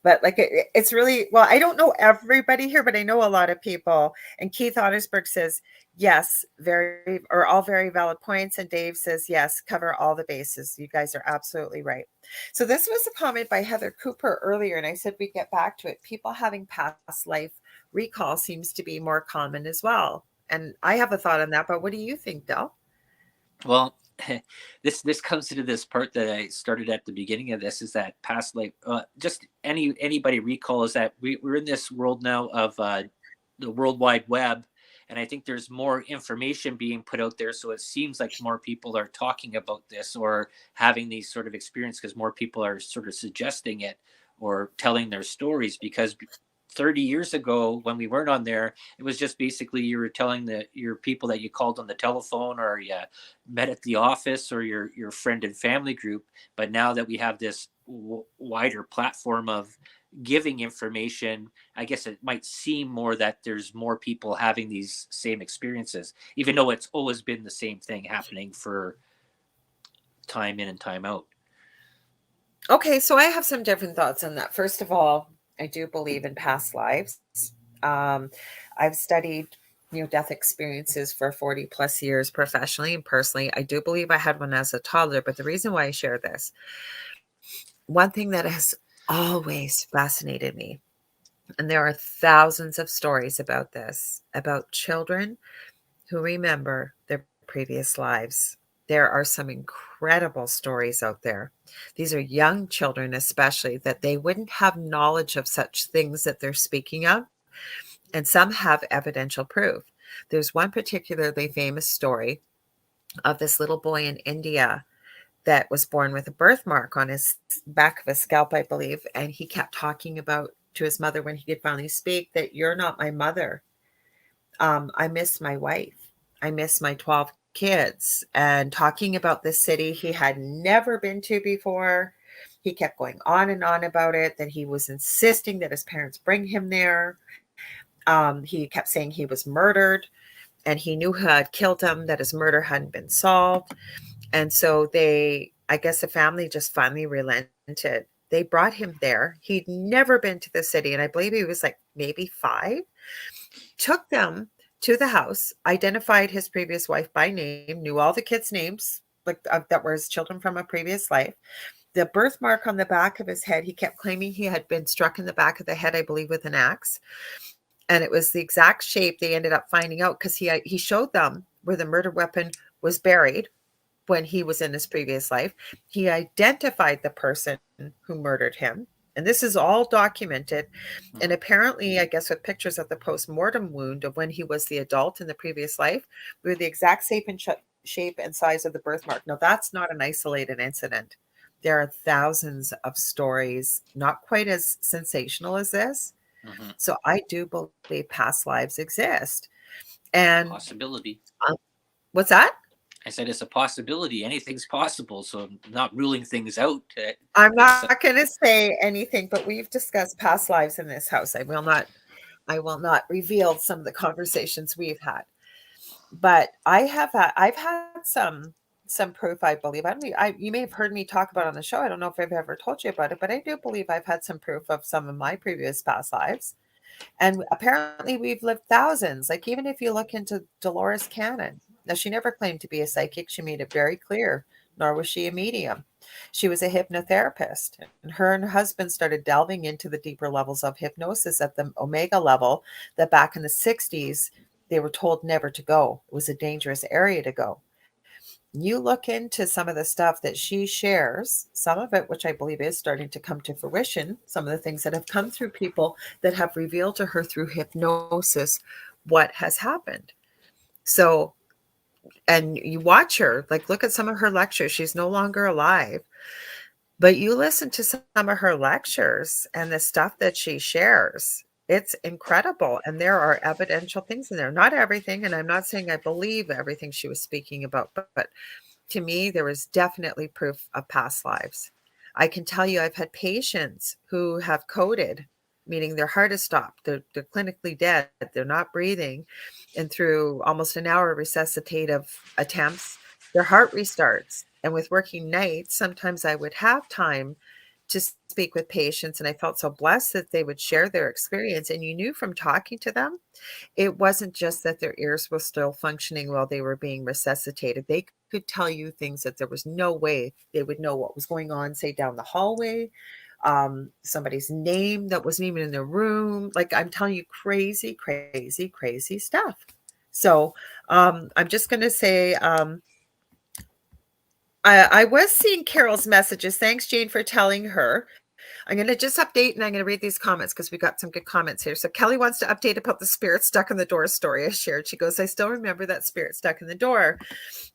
But like it's really, well, I don't know everybody here, but I know a lot of people. And Keith Ottersberg says, yes, very, or all very valid points. And Dave says, yes, cover all the bases. You guys are absolutely right. So this was a comment by Heather Cooper earlier, and I said we get back to it. People having past life recall seems to be more common as well. And I have a thought on that, but what do you think, Del? Well, this comes to this part that I started at the beginning of this, is that past life. Just anybody recall is that we're in this world now of the World Wide Web, and I think there's more information being put out there. So it seems like more people are talking about this or having these sort of experience because more people are sort of suggesting it or telling their stories. Because 30 years ago, when we weren't on there, it was just basically you were telling your people that you called on the telephone or you met at the office or your friend and family group. But now that we have this wider platform of giving information, I guess it might seem more that there's more people having these same experiences, even though it's always been the same thing happening for time in and time out. Okay, so I have some different thoughts on that. First of all, I do believe in past lives. Um, I've studied death experiences for 40 plus years professionally and personally. I do believe I had one as a toddler, but the reason why I share this, one thing that has always fascinated me, and there are thousands of stories about this, about children who remember their previous lives. There are some incredible stories out there. These are young children, especially, that they wouldn't have knowledge of such things that they're speaking of, and some have evidential proof. There's one particularly famous story of this little boy in India that was born with a birthmark on his back of his scalp, I believe, and he kept talking about to his mother when he could finally speak that you're not my mother. I miss my wife. I miss my 12 kids. And talking about this city he had never been to before. He kept going on and on about it, that he was insisting that his parents bring him there. He kept saying he was murdered and he knew who had killed him, that his murder hadn't been solved. And so I guess the family just finally relented. They brought him there. He'd never been to the city. And I believe he was like maybe 5, took them to the house, identified his previous wife by name, knew all the kids' names, like that were his children from a previous life. The birthmark on the back of his head, he kept claiming he had been struck in the back of the head, I believe, with an axe. And it was the exact shape they ended up finding out because he showed them where the murder weapon was buried when he was in his previous life. He identified the person who murdered him. And this is all documented. And apparently, I guess with pictures of the post-mortem wound of when he was the adult in the previous life, were the exact shape and size of the birthmark. Now, that's not an isolated incident. There are thousands of stories, not quite as sensational as this. Mm-hmm. So I do believe past lives exist. And Possibility. What's that? I said it's a possibility. Anything's possible. So I'm not ruling things out. I'm not going to say anything, but we've discussed past lives in this house. I will not reveal some of the conversations we've had. But I've had some proof, I believe. You may have heard me talk about it on the show. I don't know if I've ever told you about it, but I do believe I've had some proof of some of my previous past lives. And apparently we've lived thousands. Like even if you look into Dolores Cannon, now she never claimed to be a psychic. She made it very clear, nor was she a medium. She was a hypnotherapist. And her husband started delving into the deeper levels of hypnosis at the omega level that back in the 60s, they were told never to go. It was a dangerous area to go. You look into some of the stuff that she shares, some of it, which I believe is starting to come to fruition, some of the things that have come through people that have revealed to her through hypnosis what has happened. So, and you watch her, like look at some of her lectures. She's no longer alive, but you listen to some of her lectures and the stuff that she shares. It's incredible. And there are evidential things in there. Not everything. And I'm not saying I believe everything she was speaking about, but to me, there was definitely proof of past lives. I can tell you, I've had patients who have coded, meaning their heart has stopped, they're clinically dead, they're not breathing, and through almost an hour of resuscitative attempts, their heart restarts. And with working nights, sometimes I would have time to speak with patients, and I felt so blessed that they would share their experience. And you knew from talking to them, it wasn't just that their ears were still functioning while they were being resuscitated. They could tell you things that there was no way they would know what was going on, say down the hallway, somebody's name that wasn't even in the room. Like, I'm telling you, crazy, crazy, crazy stuff. So I'm just going to say, I was seeing Carol's messages. Thanks, Jane, for telling her. I'm going to just update and I'm going to read these comments because we got some good comments here. So Kelly wants to update about the spirit stuck in the door story I shared. She goes, I still remember that spirit stuck in the door.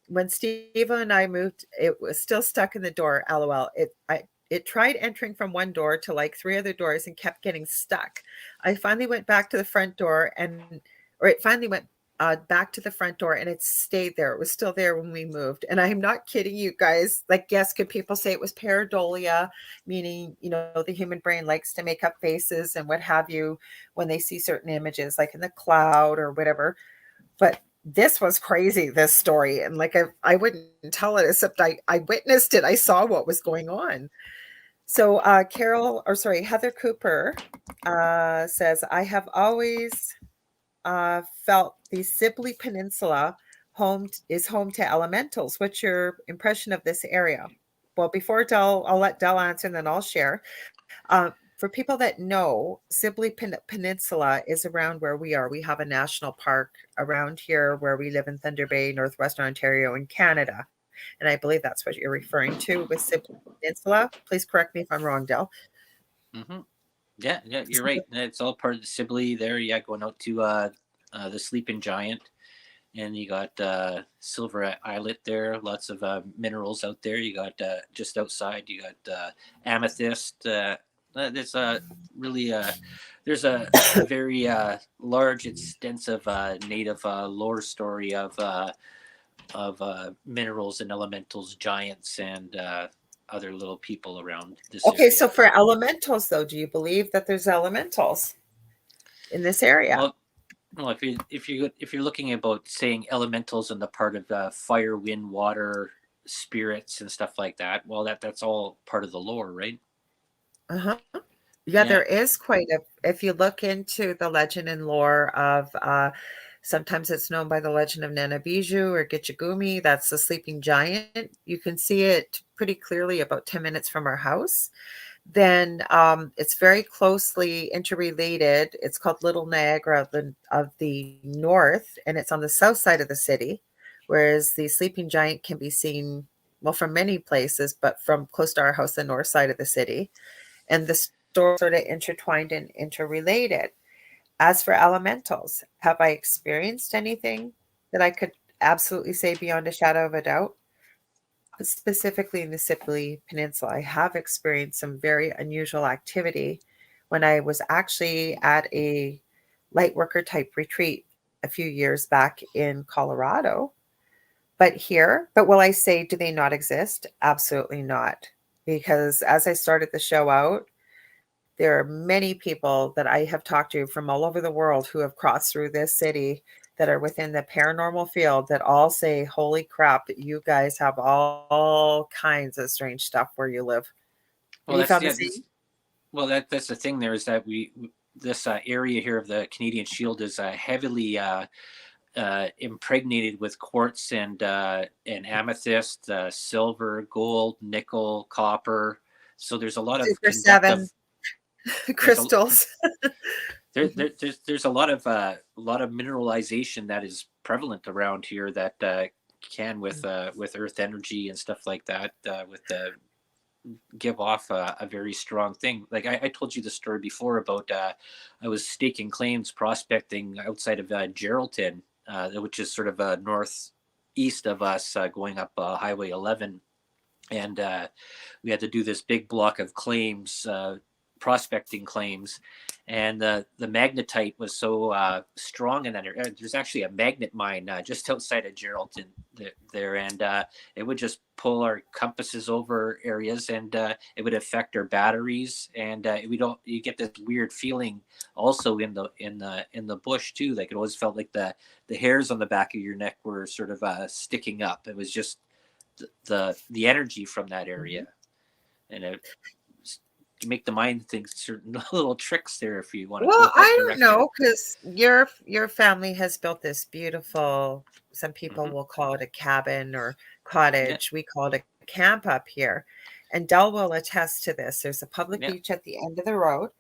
When Steve and I moved, it was still stuck in the door. LOL. It tried entering from one door to like 3 other doors and kept getting stuck. I finally went back to the front door or it finally went back to the front door and it stayed there. It was still there when we moved. And I'm not kidding you guys. Like, yes, could people say it was pareidolia, meaning, the human brain likes to make up faces and what have you when they see certain images, like in the cloud or whatever. But this was crazy, this story. And like, I wouldn't tell it except I witnessed it. I saw what was going on. So Heather Cooper says, I have always felt the Sibley Peninsula is home to elementals. What's your impression of this area? Well, before Del, I'll let Del answer and then I'll share. For people that know, Sibley Peninsula is around where we are. We have a national park around here where we live in Thunder Bay, Northwestern Ontario in Canada. And I believe that's what you're referring to with Sibley Peninsula. Please correct me if I'm wrong, Del. Mm-hmm. Yeah, you're right. It's all part of the Sibley there. Yeah, going out to the Sleeping Giant. And you got Silver Islet there, lots of minerals out there. You got just outside, you got amethyst. There's really there's a very large, extensive native lore story of minerals and elementals, giants, and other little people around this Okay, area. so for elementals, though, do you believe that there's elementals in this area? Well, if you're looking about saying elementals in the part of fire, wind, water, spirits, and stuff like that, well, that's all part of the lore, right? Uh-huh. Yeah, Yeah. there is quite a if you look into the legend and lore of sometimes it's known by the legend of Nanabiju or Gitchagumi, that's the sleeping giant. You can see it pretty clearly about 10 minutes from our house. Then it's very closely interrelated. It's called Little Niagara of the North, and it's on the south side of the city, whereas the sleeping giant can be seen, well, from many places, but from close to our house, the north side of the city. And the stories sort of intertwined and interrelated. As for elementals, have I experienced anything that I could absolutely say beyond a shadow of a doubt? Specifically in the Sibley Peninsula, I have experienced some very unusual activity when I was actually at a light worker type retreat a few years back in Colorado. But will I say, do they not exist? Absolutely not. Because as I started the show out, there are many people that I have talked to from all over the world who have crossed through this city that are within the paranormal field that all say, holy crap, you guys have all kinds of strange stuff where you live. Have Well, you that's found the yeah. same? That's the thing. There is that this area here of the Canadian Shield is heavily impregnated with quartz and amethyst, silver, gold, nickel, copper. So there's a lot of Super conductive. seven There's a crystals. there's a lot of mineralization that is prevalent around here that can with earth energy and stuff like that with the give off a very strong thing. Like I told you the story before about I was staking claims prospecting outside of Geraldton, which is sort of northeast of us, going up Highway 11, and we had to do this big block of claims prospecting claims, and the magnetite was so strong in that area. There's actually a magnet mine just outside of Geraldton there, and it would just pull our compasses over areas, and it would affect our batteries, and we don't. You get this weird feeling also in the bush too. Like it always felt like the hairs on the back of your neck were sort of sticking up. It was just the energy from that area, and it to make the mind think certain little tricks there if you want to Well, go that I don't direction. know because your family has built this beautiful, some people Hmm. will call it a cabin or Yeah, cottage. We call it a camp up here. And Dell will attest to this. There's a public yeah. beach at the end of the road.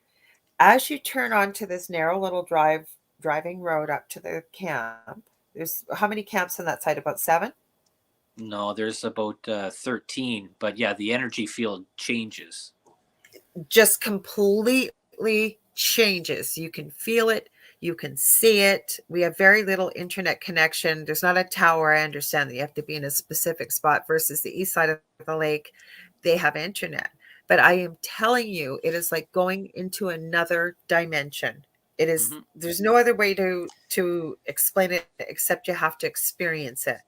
As you turn onto this narrow little driving road up to the camp, there's how many camps on that side? About seven? No, there's about 13, but yeah, the energy field changes. Just completely changes. You can feel it, you can see it. We have very little internet connection. There's not a tower. I understand that you have to be in a specific spot versus the east side of the lake. They have internet. But I am telling you, it is like going into another dimension. It is Hmm. there's no other way to explain it except you have to experience it.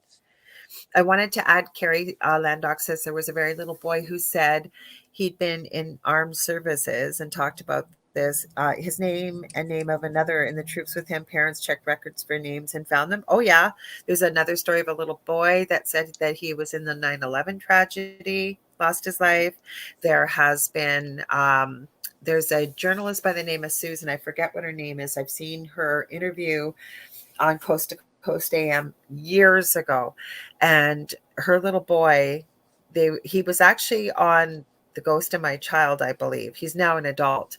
I wanted to add Carrie Landock says there was a very little boy who said he'd been in armed services and talked about this. His name and name of another in the troops with him. Parents checked records for names and found them. Oh, yeah. There's another story of a little boy that said that he was in the 9/11 tragedy, lost his life. There has been. There's a journalist by the name of Susan. I forget what her name is. I've seen her interview on Coast to Coast AM years ago, and her little boy, he was actually on The Ghost of My Child, I believe. He's now an adult,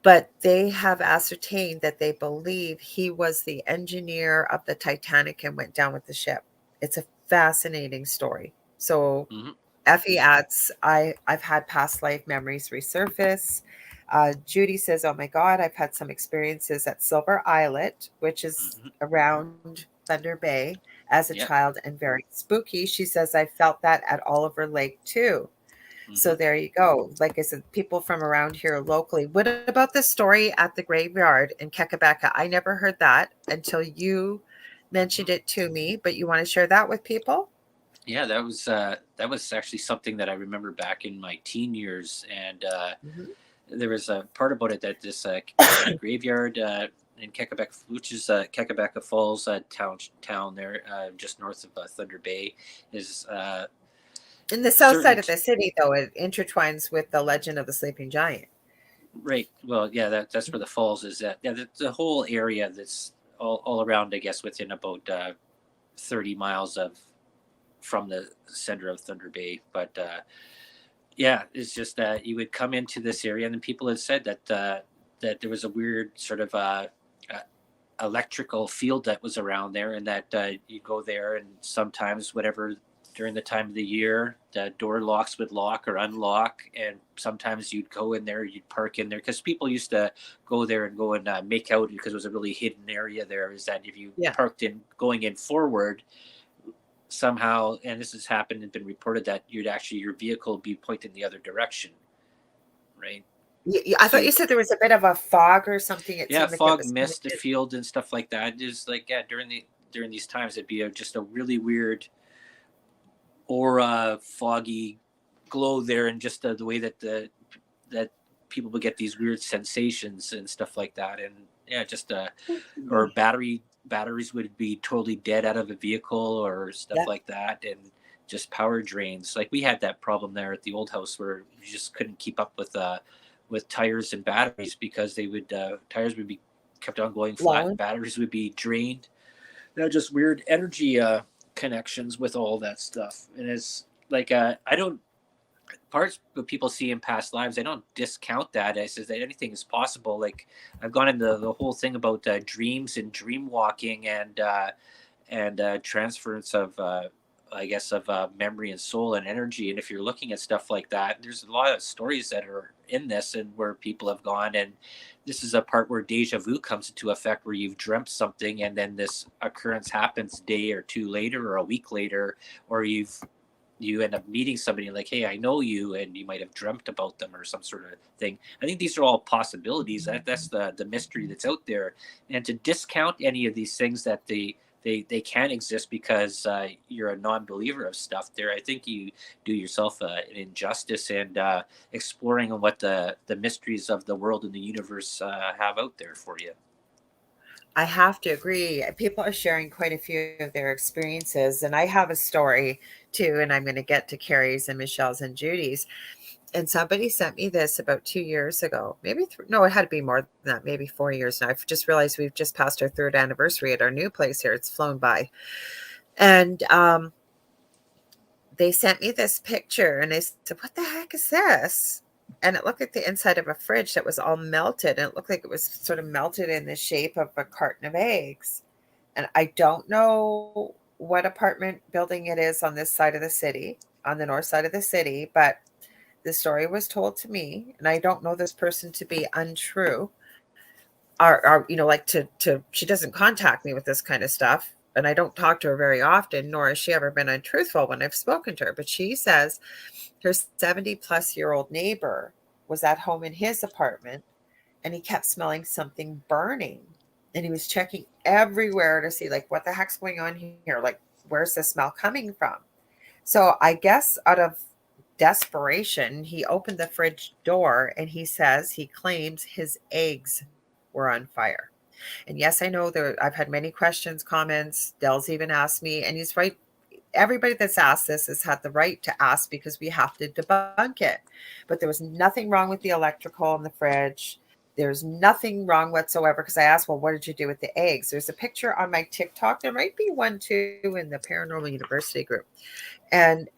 but they have ascertained that they believe he was the engineer of the Titanic and went down with the ship. It's a fascinating story. So Hmm. Effie adds, I've had past life memories resurface. Judy says, oh my God, I've had some experiences at Silver Islet, which is Hmm. around Thunder Bay as a Yeah. child and very spooky. She says, I felt that at Oliver Lake too. So Hmm. there you go. Like I said, people from around here locally. What about the story at the graveyard in Kekabeka? I never heard that until you mentioned Hmm. it to me, but you want to share that with people? Yeah, that was actually something that I remember back in my teen years, and Mhm. there was a part about it that this graveyard in Kekabeka, which is Kekabeka Falls town there, just north of Thunder Bay, is In the south side certain of the city, though, it intertwines with the legend of the sleeping giant. right. Well, yeah, that's where the falls is. That yeah, the whole area that's all around, I guess, within about 30 miles of from the center of Thunder Bay, but. Yeah, it's just that you would come into this area, and then people had said that there was a weird sort of uh, electrical field that was around there, and that you go there, and sometimes whatever during the time of the year, the door locks would lock or unlock, and sometimes you'd go in there, you'd park in there, because people used to go there and go and make out because it was a really hidden area there. Is that if you Yeah. parked in going in forward somehow, and this has happened and been reported that you'd actually your vehicle would be pointing the other direction, right? I So thought you said there was a bit of a fog or something. It yeah, seemed like it fog, was coming mist, the in. field, and stuff like that. Just like yeah, during these times, it'd be just a really weird aura, foggy glow there, and just the way that that people would get these weird sensations and stuff like that, and yeah, just or batteries would be totally dead out of a vehicle or stuff Yeah. like that, and just power drains. Like we had that problem there at the old house where you just couldn't keep up with tires and batteries because they would tires would be kept on going flat and Long. batteries would be drained. Just weird energy connections with all that stuff, and it's like I don't parts of people see in past lives. I don't discount that. I says that anything is possible. Like I've gone into the whole thing about dreams and dream walking and transference of I guess of memory and soul and energy. And if you're looking at stuff like that, there's a lot of stories that are in this and where people have gone. And this is a part where deja vu comes into effect, where you've dreamt something and then this occurrence happens a day or two later or a week later, or you've you end up meeting somebody like, hey, I know you, and you might have dreamt about them or some sort of thing. I think these are all possibilities. That's the mystery that's out there, and to discount any of these things that they can exist because you're a non-believer of stuff there, I think you do yourself an injustice, and exploring what the mysteries of the world and the universe have out there for you. I have to agree. People are sharing quite a few of their experiences, and I have a story too. And I'm going to get to Carrie's and Michelle's and Judy's. And somebody sent me this about 2 years ago, maybe no, it had to be more than that, maybe 4 years now. I've just realized we've just passed our third anniversary at our new place here. It's flown by. And they sent me this picture and they said, "What the heck is this?" And it looked like the inside of a fridge that was all melted. And it looked like it was sort of melted in the shape of a carton of eggs. And I don't know what apartment building it is on this side of the city, on the north side of the city, but the story was told to me, and I don't know this person to be untrue, or like to she doesn't contact me with this kind of stuff, and I don't talk to her very often, nor has she ever been untruthful when I've spoken to her. But she says her 70-plus-year-old neighbor was at home in his apartment, and he kept smelling something burning, and he was checking everywhere to see, like, what the heck's going on here, like, where's the smell coming from? So I guess out of desperation, he opened the fridge door, and he says he claims his eggs were on fire. And yes, I know I've had many questions, comments. Dell's even asked me, and he's right. Everybody that's asked this has had the right to ask because we have to debunk it. But there was nothing wrong with the electrical in the fridge. There's nothing wrong whatsoever, because I asked, well, what did you do with the eggs? There's a picture on my TikTok. There might be one too in the Paranormal University group. And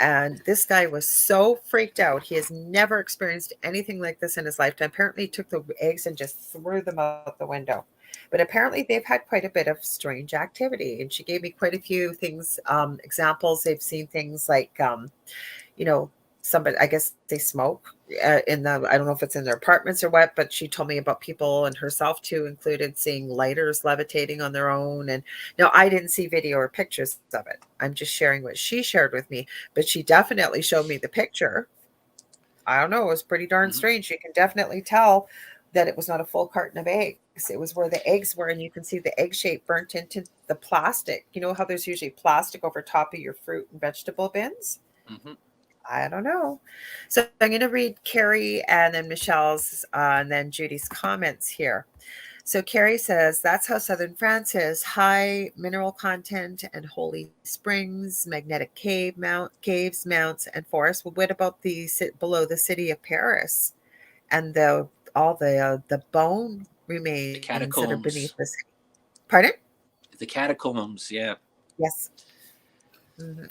this guy was so freaked out. He has never experienced anything like this in his lifetime. Apparently he took the eggs and just threw them out the window. But apparently they've had quite a bit of strange activity. And she gave me quite a few things, examples. They've seen things like, you know, somebody, I guess they smoke in the, I don't know if it's in their apartments or what, but she told me about people, and herself too included, seeing lighters levitating on their own. And now I didn't see video or pictures of it. I'm just sharing what she shared with me, but she definitely showed me the picture. I don't know. It was pretty darn Mm-hmm. strange. You can definitely tell that it was not a full carton of eggs. It was where the eggs were, and you can see the egg shape burnt into the plastic. You know how there's usually plastic over top of your fruit and vegetable bins? Mm-hmm. I don't know. So I'm going to read Carrie and then Michelle's and then Judy's comments here. So Carrie says, that's how southern France is: high mineral content and holy springs, magnetic caves, mounts, and forests. Well, what about below the city of Paris and the bone The remains that are beneath catacombs. the city? Pardon? The catacombs, yeah. Yes.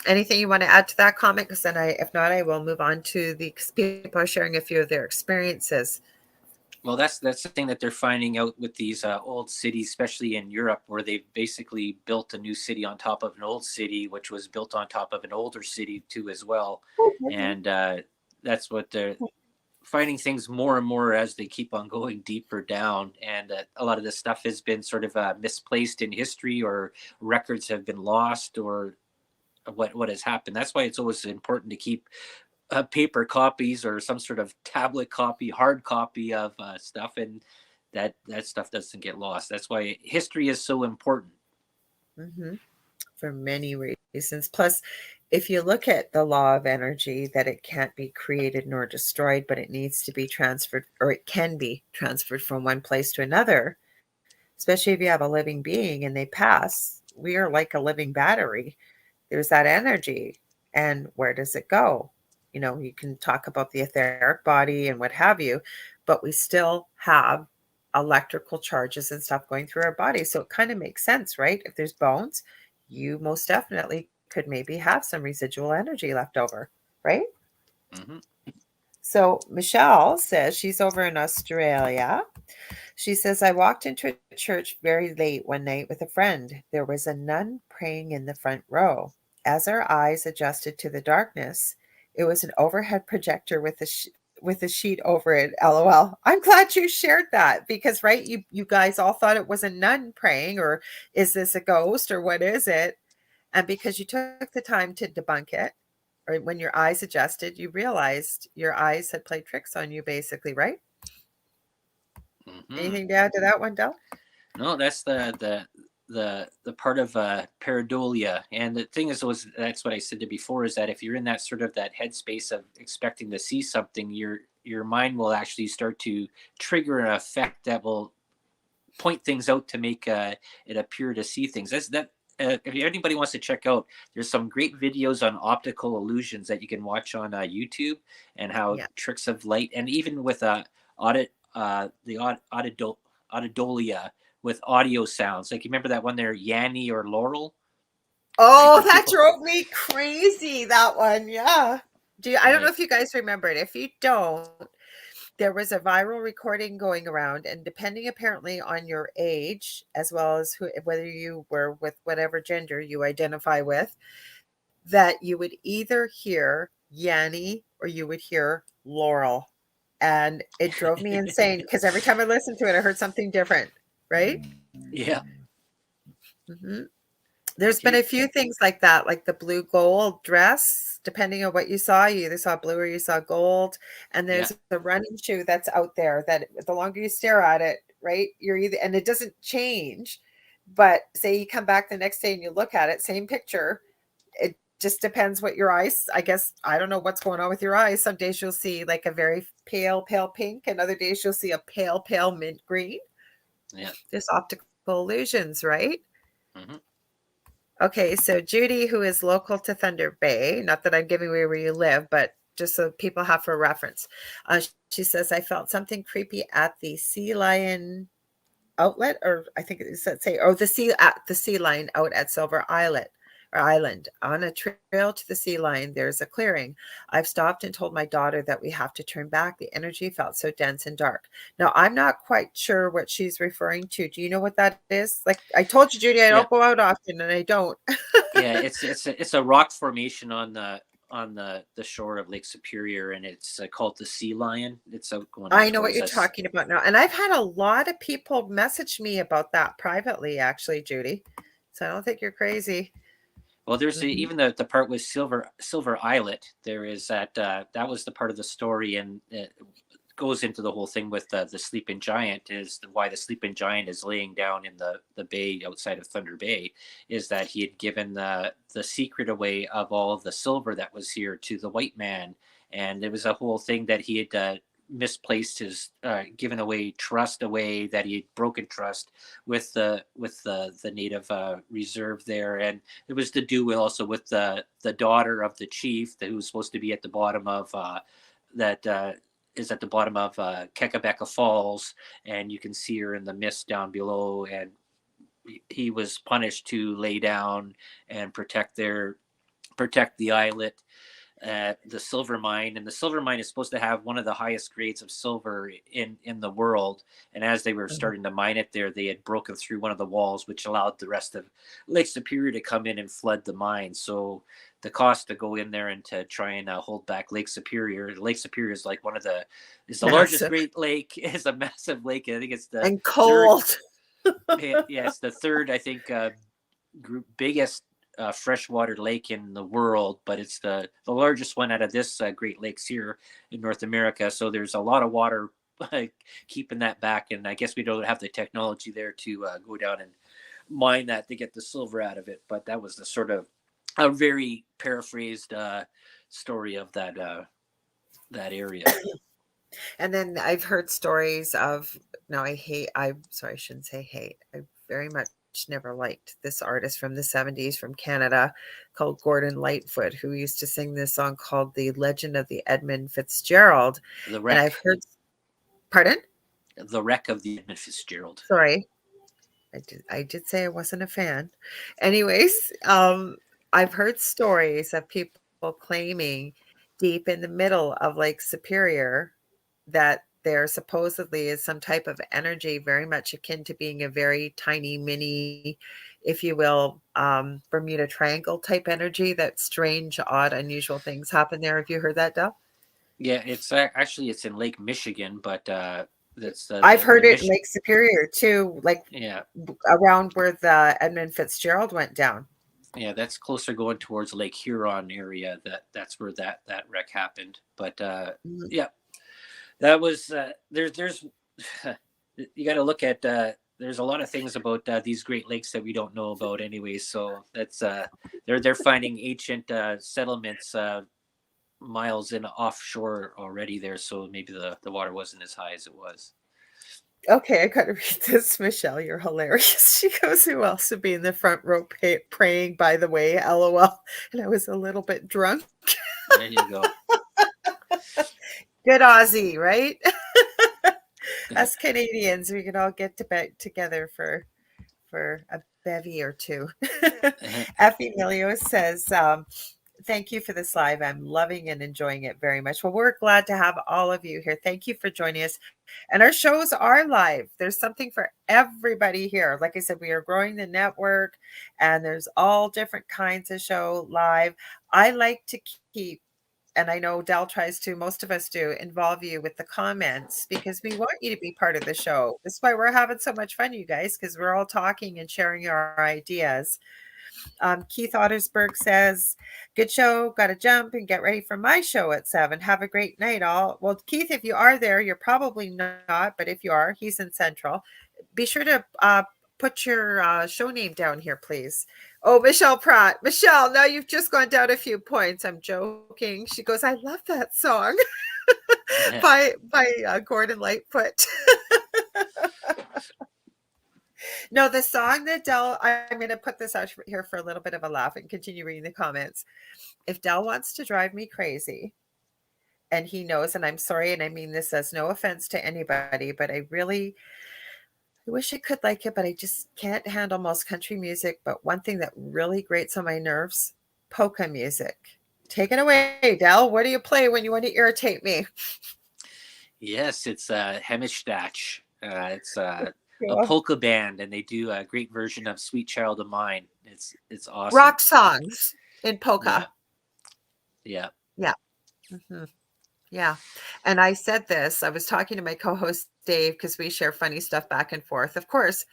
Anything you want to add to that comment? Because then if not, I will move on to the people are sharing a few of their experiences. Well, that's the thing that they're finding out with these old cities, especially in Europe, where they've basically built a new city on top of an old city, which was built on top of an older city too, as well. And that's what they're finding, things more and more as they keep on going deeper down. And a lot of this stuff has been sort of misplaced in history, or records have been lost, or what has happened. That's why it's always important to keep paper copies or some sort of tablet copy, hard copy of stuff, and that stuff doesn't get lost. That's why history is so important. Mm-hmm. For many reasons. Plus, if you look at the law of energy, that it can't be created nor destroyed, but it needs to be transferred, or it can be transferred from one place to another, especially if you have a living being and they pass. We are like a living battery. There's that energy. And where does it go? You can talk about the etheric body and what have you, but we still have electrical charges and stuff going through our body. So it kind of makes sense, right? If there's bones, you most definitely could maybe have some residual energy left over, right? Mm-hmm. So Michelle says she's over in Australia. She says, I walked into a church very late one night with a friend. There was a nun praying in the front row. As our eyes adjusted to the darkness, it was an overhead projector with a sheet over it. LOL. I'm glad you shared that, because right, you guys all thought it was a nun praying, or is this a ghost, or what is it? And because you took the time to debunk it, or when your eyes adjusted, you realized your eyes had played tricks on you, basically, right? Hmm. Anything to add to that one, Del? No, that's the part of pareidolia. And the thing is, was that's what I said to before, is that if you're in that sort of that headspace of expecting to see something, your mind will actually start to trigger an effect that will point things out to make it appear to see things. That's that. If anybody wants to check out, there's some great videos on optical illusions that you can watch on YouTube, and how Yeah. tricks of light, and even with audit the audidolia with audio sounds. Like, you remember that one there, Yanni or Laurel, right? Oh, Where that people, drove me crazy, that one. Yeah. I don't know right? if you guys remember it. If you don't, there was a viral recording going around, and depending apparently on your age, as well as whether you were with whatever gender you identify with, that you would either hear Yanni or you would hear Laurel. And it drove me insane because every time I listened to it, I heard something different, right? Yeah. Hmm. There's been Okay. a few things like that, like the blue gold dress, depending on what you saw. You either saw blue or you saw gold. And Yeah. there's a running shoe that's out there that the longer you stare at it, right, you're either, and it doesn't change. But say you come back the next day and you look at it, same picture, it just depends what your eyes, I guess. I don't know what's going on with your eyes. Some days you'll see like a very pale pink, and other days you'll see a pale mint green. Yeah. There's optical illusions, right? Hmm. Okay, so Judy, who is local to Thunder Bay, not that I'm giving away where you live, but just so people have for reference, she says, I felt something creepy at the Sea Lion outlet, or I think it said say, or the sea line out at Silver Islet or Island. On a trail to the sea line, there's a clearing. I've stopped and told my daughter that we have to turn back. The energy felt so dense and dark. Now, I'm not quite sure what she's referring to. Do you know what that is? Like I told you, Judy, I Yeah. don't go out often, and I don't. Yeah. It's a rock formation on the shore of Lake Superior, and it's called the Sea Lion. It's out going up I know what towards you're us. talking about now. And I've had a lot of people message me about that privately, actually, Judy. So I don't think you're crazy. Well, there's Mhm. even the part with Silver Islet. There is that was the part of the story, and it goes into the whole thing with the sleeping giant. Is why the sleeping giant is laying down in the bay outside of Thunder Bay, is that he had given the secret away of all of the silver that was here to the white man, and it was a whole thing that he had misplaced his given away trust away, that he had broken trust with the native reserve there. And it was to do with also with the daughter of the chief who was supposed to be at the bottom of that is at the bottom of Kekabeka Falls, and you can see her in the mist down below. And he was punished to lay down and protect the islet at the silver mine. And the silver mine is supposed to have one of the highest grades of silver in the world. And as they were Mhm. starting to mine it there, they had broken through one of the walls, which allowed the rest of Lake Superior to come in and flood the mine. So the cost to go in there and to try and hold back Lake Superior is like is the largest Massive Great Lake. Is a massive lake. I think it's the and third. cold. Yeah, it's the third, I think, biggest freshwater lake in the world, but it's the largest one out of this Great Lakes here in North America. So there's a lot of water keeping that back, and I guess we don't have the technology there to go down and mine that to get the silver out of it. But that was the sort of a very paraphrased story of that area. And then I've heard stories of, now I'm sorry, I shouldn't say hate. I very much never liked this artist from the 70s from Canada called Gordon Lightfoot, who used to sing this song called The Legend of the Edmund Fitzgerald. The And wreck, I've heard, pardon? the wreck of the Edmund Fitzgerald. Sorry. I did say I wasn't a fan. Anyways, I've heard stories of people claiming deep in the middle of Lake Superior that there supposedly is some type of energy very much akin to being a very tiny mini, if you will, Bermuda Triangle type energy. That strange, odd, unusual things happen there. Have you heard that, Del? Yeah, it's actually it's in Lake Michigan, but that's I've the heard it in Mich. Lake Superior too, like Yeah, around where the Edmund Fitzgerald went down. Yeah, that's closer going towards Lake Huron area. That's where that wreck happened. But Mhm. yeah, that was there's you got to look at there's a lot of things about these Great Lakes that we don't know about anyway. So that's they're finding ancient settlements miles in offshore already there. So maybe the water wasn't as high as it was. Okay, I gotta read this, Michelle. You're hilarious. She goes, "Who else would be in the front row praying, by the way? LOL." And I was a little bit drunk. There you go. Good Aussie, right? Us Canadians, we can all get together for a bevy or two. Effie Emilio says, thank you for this live. I'm loving and enjoying it very much. Well, we're glad to have all of you here. Thank you for joining us. And our shows are live. There's something for everybody here. Like I said, we are growing the network and there's all different kinds of show live. I like to keep, and I know Dell tries to, most of us do, involve you with the comments because we want you to be part of the show. That's why we're having so much fun, you guys, because we're all talking and sharing our ideas. Keith Ottersberg says, good show. Got to jump and get ready for my show at 7. Have a great night, all. Well, Keith, if you are there, you're probably not, but if you are, he's in Central. Be sure to put your show name down here, please. Oh, Michelle Pratt. Michelle, now you've just gone down a few points. I'm joking. She goes, I love that song by Gordon Lightfoot. No, the song that Dell, I'm going to put this out here for a little bit of a laugh and continue reading the comments. If Dell wants to drive me crazy, and he knows, and I'm sorry, and I mean this as no offense to anybody, but I wish I could like it, but I just can't handle most country music. But one thing that really grates on my nerves, polka music. Take it away, Dell. What do you play when you want to irritate me? Yes, it's Hemistach. It's a Yeah. polka band, and they do a great version of "Sweet Child of Mine." It's awesome. Rock songs in polka. Yeah, yeah. Yeah. Mhm. Yeah. And I said this, I was talking to my co-host Dave because we share funny stuff back and forth. Of course,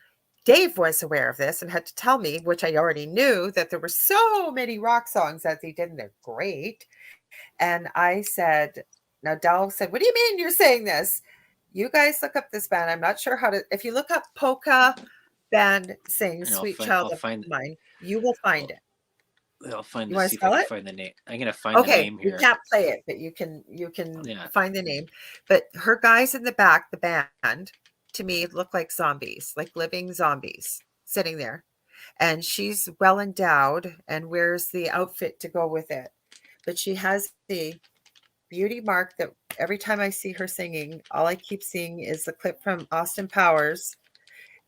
Dave was aware of this and had to tell me, which I already knew, that there were so many rock songs that he did, and they're great. And I said, now Dal said, what do you mean you're saying this? You guys look up this band. I'm not sure how to, if you look up polka band sing And Sweet Child I'll of find Mine, you will find I'll, it. I'll find You to want to see if I spell can it? find the name. I'm gonna find the Okay, name you here. can't play it, but you can Yeah. find the name. But her guys in the back, the band, to me look like zombies, like living zombies sitting there. And she's well endowed and wears the outfit to go with it. But she has the beauty mark that every time I see her singing, all I keep seeing is the clip from Austin Powers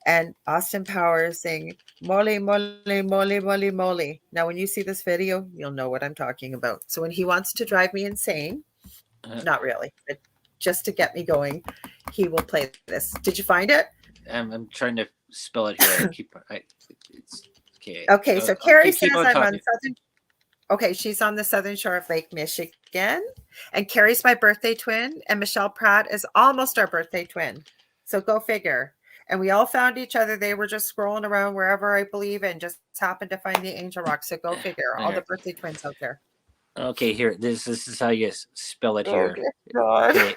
and Austin Powers saying "Mole, mole, mole, mole, mole." Now, when you see this video, you'll know what I'm talking about. So when he wants to drive me insane, Uh, not really, but just to get me going, he will play this. Did you find it? I'm trying to spell it here. It's okay. Okay, so Carrie Keep says on I'm on talking. Southern. Okay, she's on the southern shore of Lake Michigan, and Carrie's my birthday twin, and Michelle Pratt is almost our birthday twin. So go figure. And we all found each other. They were just scrolling around wherever I believe and just happened to find the Angel Rock. So go figure. All the There. birthday twins out there. Okay, here. This is how you spell it Oh, here. dear God. Okay,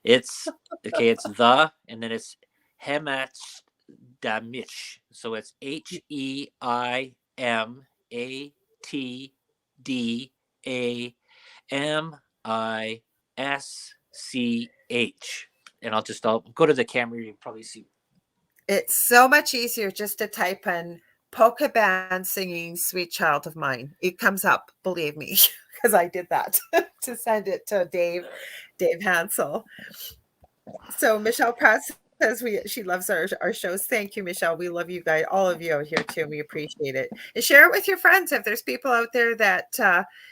it's okay. It's the, and then it's Hematdamish. So it's Heimatdamisch. And I'll go to the camera. You can probably see. It's so much easier just to type in polka band singing Sweet Child of Mine. It comes up, believe me, because I did that to send it to Dave Hansel. So Michelle Pratt says she loves our shows. Thank you, Michelle. We love you guys, all of you out here too. We appreciate it. And share it with your friends if there's people out there that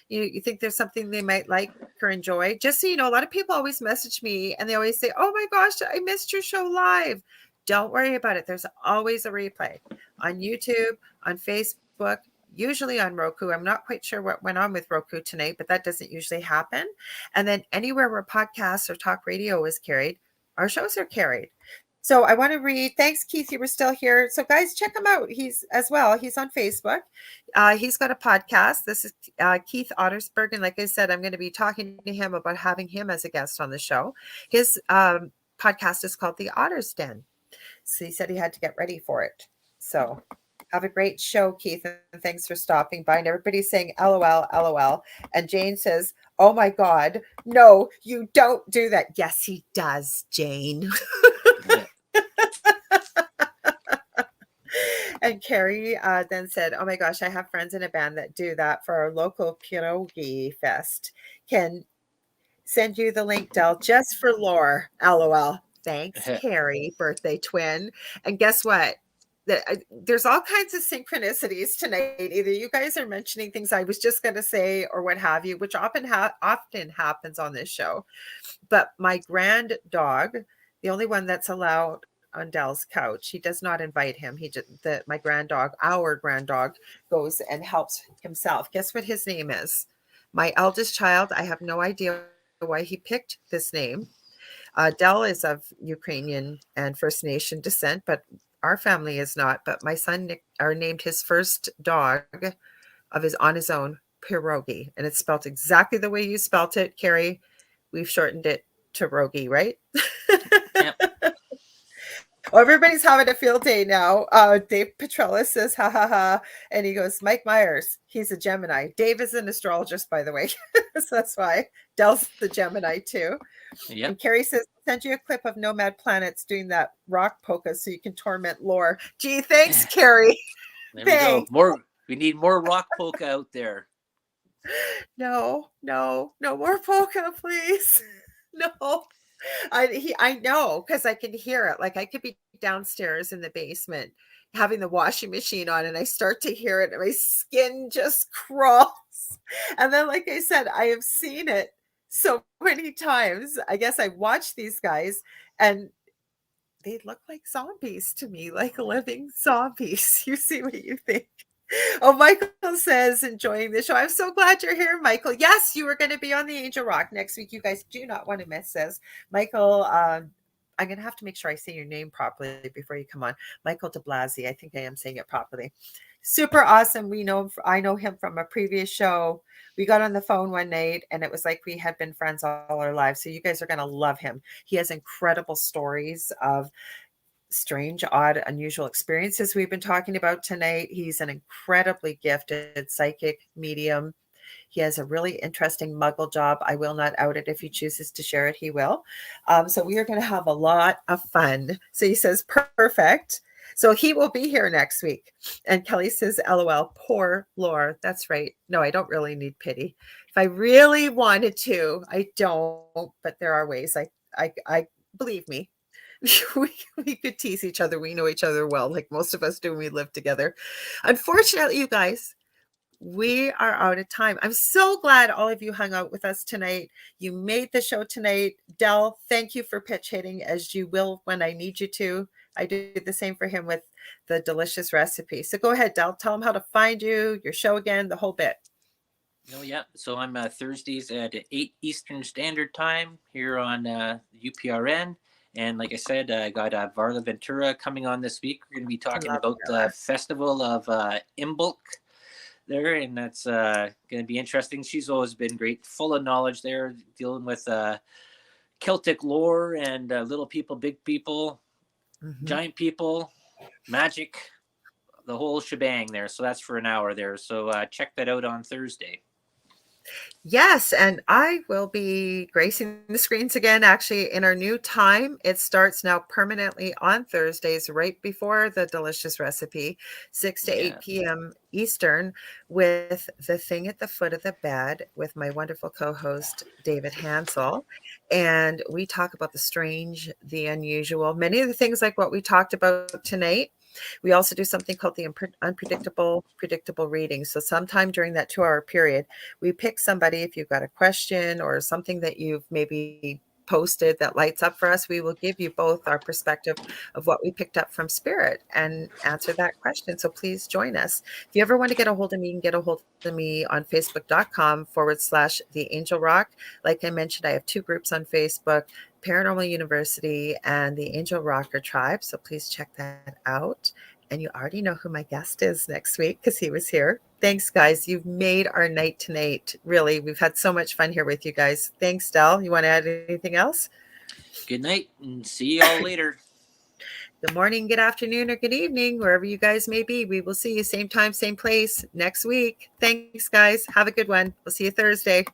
you think there's something they might like or enjoy. Just so you know, a lot of people always message me and they always say, "Oh my gosh, I missed your show live." Don't worry about it. There's always a replay on YouTube, on Facebook, usually on Roku. I'm not quite sure what went on with Roku tonight, but that doesn't usually happen. And then anywhere where podcasts or talk radio is carried, our shows are carried. So I want to read. Thanks, Keith. You were still here. So guys, check him out. He's as well. He's on Facebook. He's got a podcast. This is Keith Ottersberg, and like I said, I'm going to be talking to him about having him as a guest on the show. His podcast is called The Otter's Den. So he said he had to get ready for it. So have a great show, Keith, and thanks for stopping by. And everybody's saying LOL, LOL. And Jane says, "Oh my God, no, you don't do that." Yes, he does, Jane. And Carrie then said, "Oh my gosh, I have friends in a band that do that for our local pierogi fest. Can send you the link, Del, just for lore. LOL." Thanks, Carrie, birthday twin. And guess what? There's all kinds of synchronicities tonight. Either you guys are mentioning things I was just going to say or what have you, which often happens on this show. But my grand dog, the only one that's allowed on Dell's couch, he does not invite him. He just my grand dog, our grand dog, goes and helps himself. Guess what his name is? My eldest child. I have no idea why he picked this name. Dell is of Ukrainian and First Nation descent, but our family is not. But my son named his first dog on his own pierogi, and it's spelled exactly the way you spelt it, Carrie. We've shortened it to Rogi, right? Yep. Oh, everybody's having a field day now. Dave Petrella says, ha ha ha. And he goes, Mike Myers, he's a Gemini. Dave is an astrologist, by the way. So that's why. Dell's the Gemini, too. Yep. And Carrie says, send you a clip of Nomad Planets doing that rock polka so you can torment Lore. Gee, thanks, Carrie. There Thanks. we go. We need more rock polka out there. No more polka, please. No. I know, because I can hear it. Like I could be downstairs in the basement having the washing machine on and I start to hear it and my skin just crawls. And then, like I said, I have seen it so many times. I guess I watch these guys and they look like zombies to me, like living zombies. You see what you think. Oh, Michael says, enjoying the show. I'm so glad you're here, Michael. Yes, you are going to be on the Angel Rock next week. You guys do not want to miss this. Michael, I'm going to have to make sure I say your name properly before you come on. Michael de Blasi. I think I am saying it properly. Super awesome. I know him from a previous show. We got on the phone one night and it was like we had been friends all our lives. So you guys are going to love him. He has incredible stories of strange, odd, unusual experiences we've been talking about tonight. He's an incredibly gifted psychic medium. He has a really interesting muggle job. I will not out it. If he chooses to share it, he will. So we are going to have a lot of fun. So he says, perfect. So he will be here next week. And Kelly says, LOL, poor Lore. That's right. No, I don't really need pity. If I really wanted to, I don't, but there are ways. I believe me, we could tease each other. We know each other well, like most of us do when we live together. Unfortunately, you guys, we are out of time. I'm so glad all of you hung out with us tonight. You made the show tonight. Del, thank you for pitch hitting, as you will when I need you to. I do the same for him with the delicious recipe. So go ahead, Del. Tell him how to find you, your show again, the whole bit. Oh, yeah. So I'm Thursdays at 8 Eastern Standard Time here on UPRN. And like I said, I got Varla Ventura coming on this week. We're going to be talking about the festival of Imbolc there, and that's going to be interesting. She's always been great, full of knowledge there, dealing with Celtic lore and little people, big people, giant people, magic, the whole shebang there. So that's for an hour there. So check that out on Thursday. Yes, and I will be gracing the screens again, actually, in our new time. It starts now permanently on Thursdays, right before the delicious recipe, 6 to 8 p.m. Eastern, with The Thing at the Foot of the Bed with my wonderful co-host, David Hansel. And we talk about the strange, the unusual, many of the things like what we talked about tonight. We also do something called the predictable reading. So sometime during that 2-hour period, we pick somebody, if you've got a question or something that you've maybe posted that lights up for us, we will give you both our perspective of what we picked up from spirit and answer that question. So please join us. If you ever want to get a hold of me, you can get a hold of me on facebook.com/The Angel Rock. Like I mentioned, I have two groups on Facebook, Paranormal University and the Angel Rocker Tribe. So please check that out. And you already know who my guest is next week because he was here. Thanks, guys. You've made our night tonight. Really, we've had so much fun here with you guys. Thanks, Del. You want to add anything else? Good night and see y'all later. Good morning, good afternoon, or good evening, wherever you guys may be. We will see you same time, same place next week. Thanks, guys. Have a good one. We'll see you Thursday.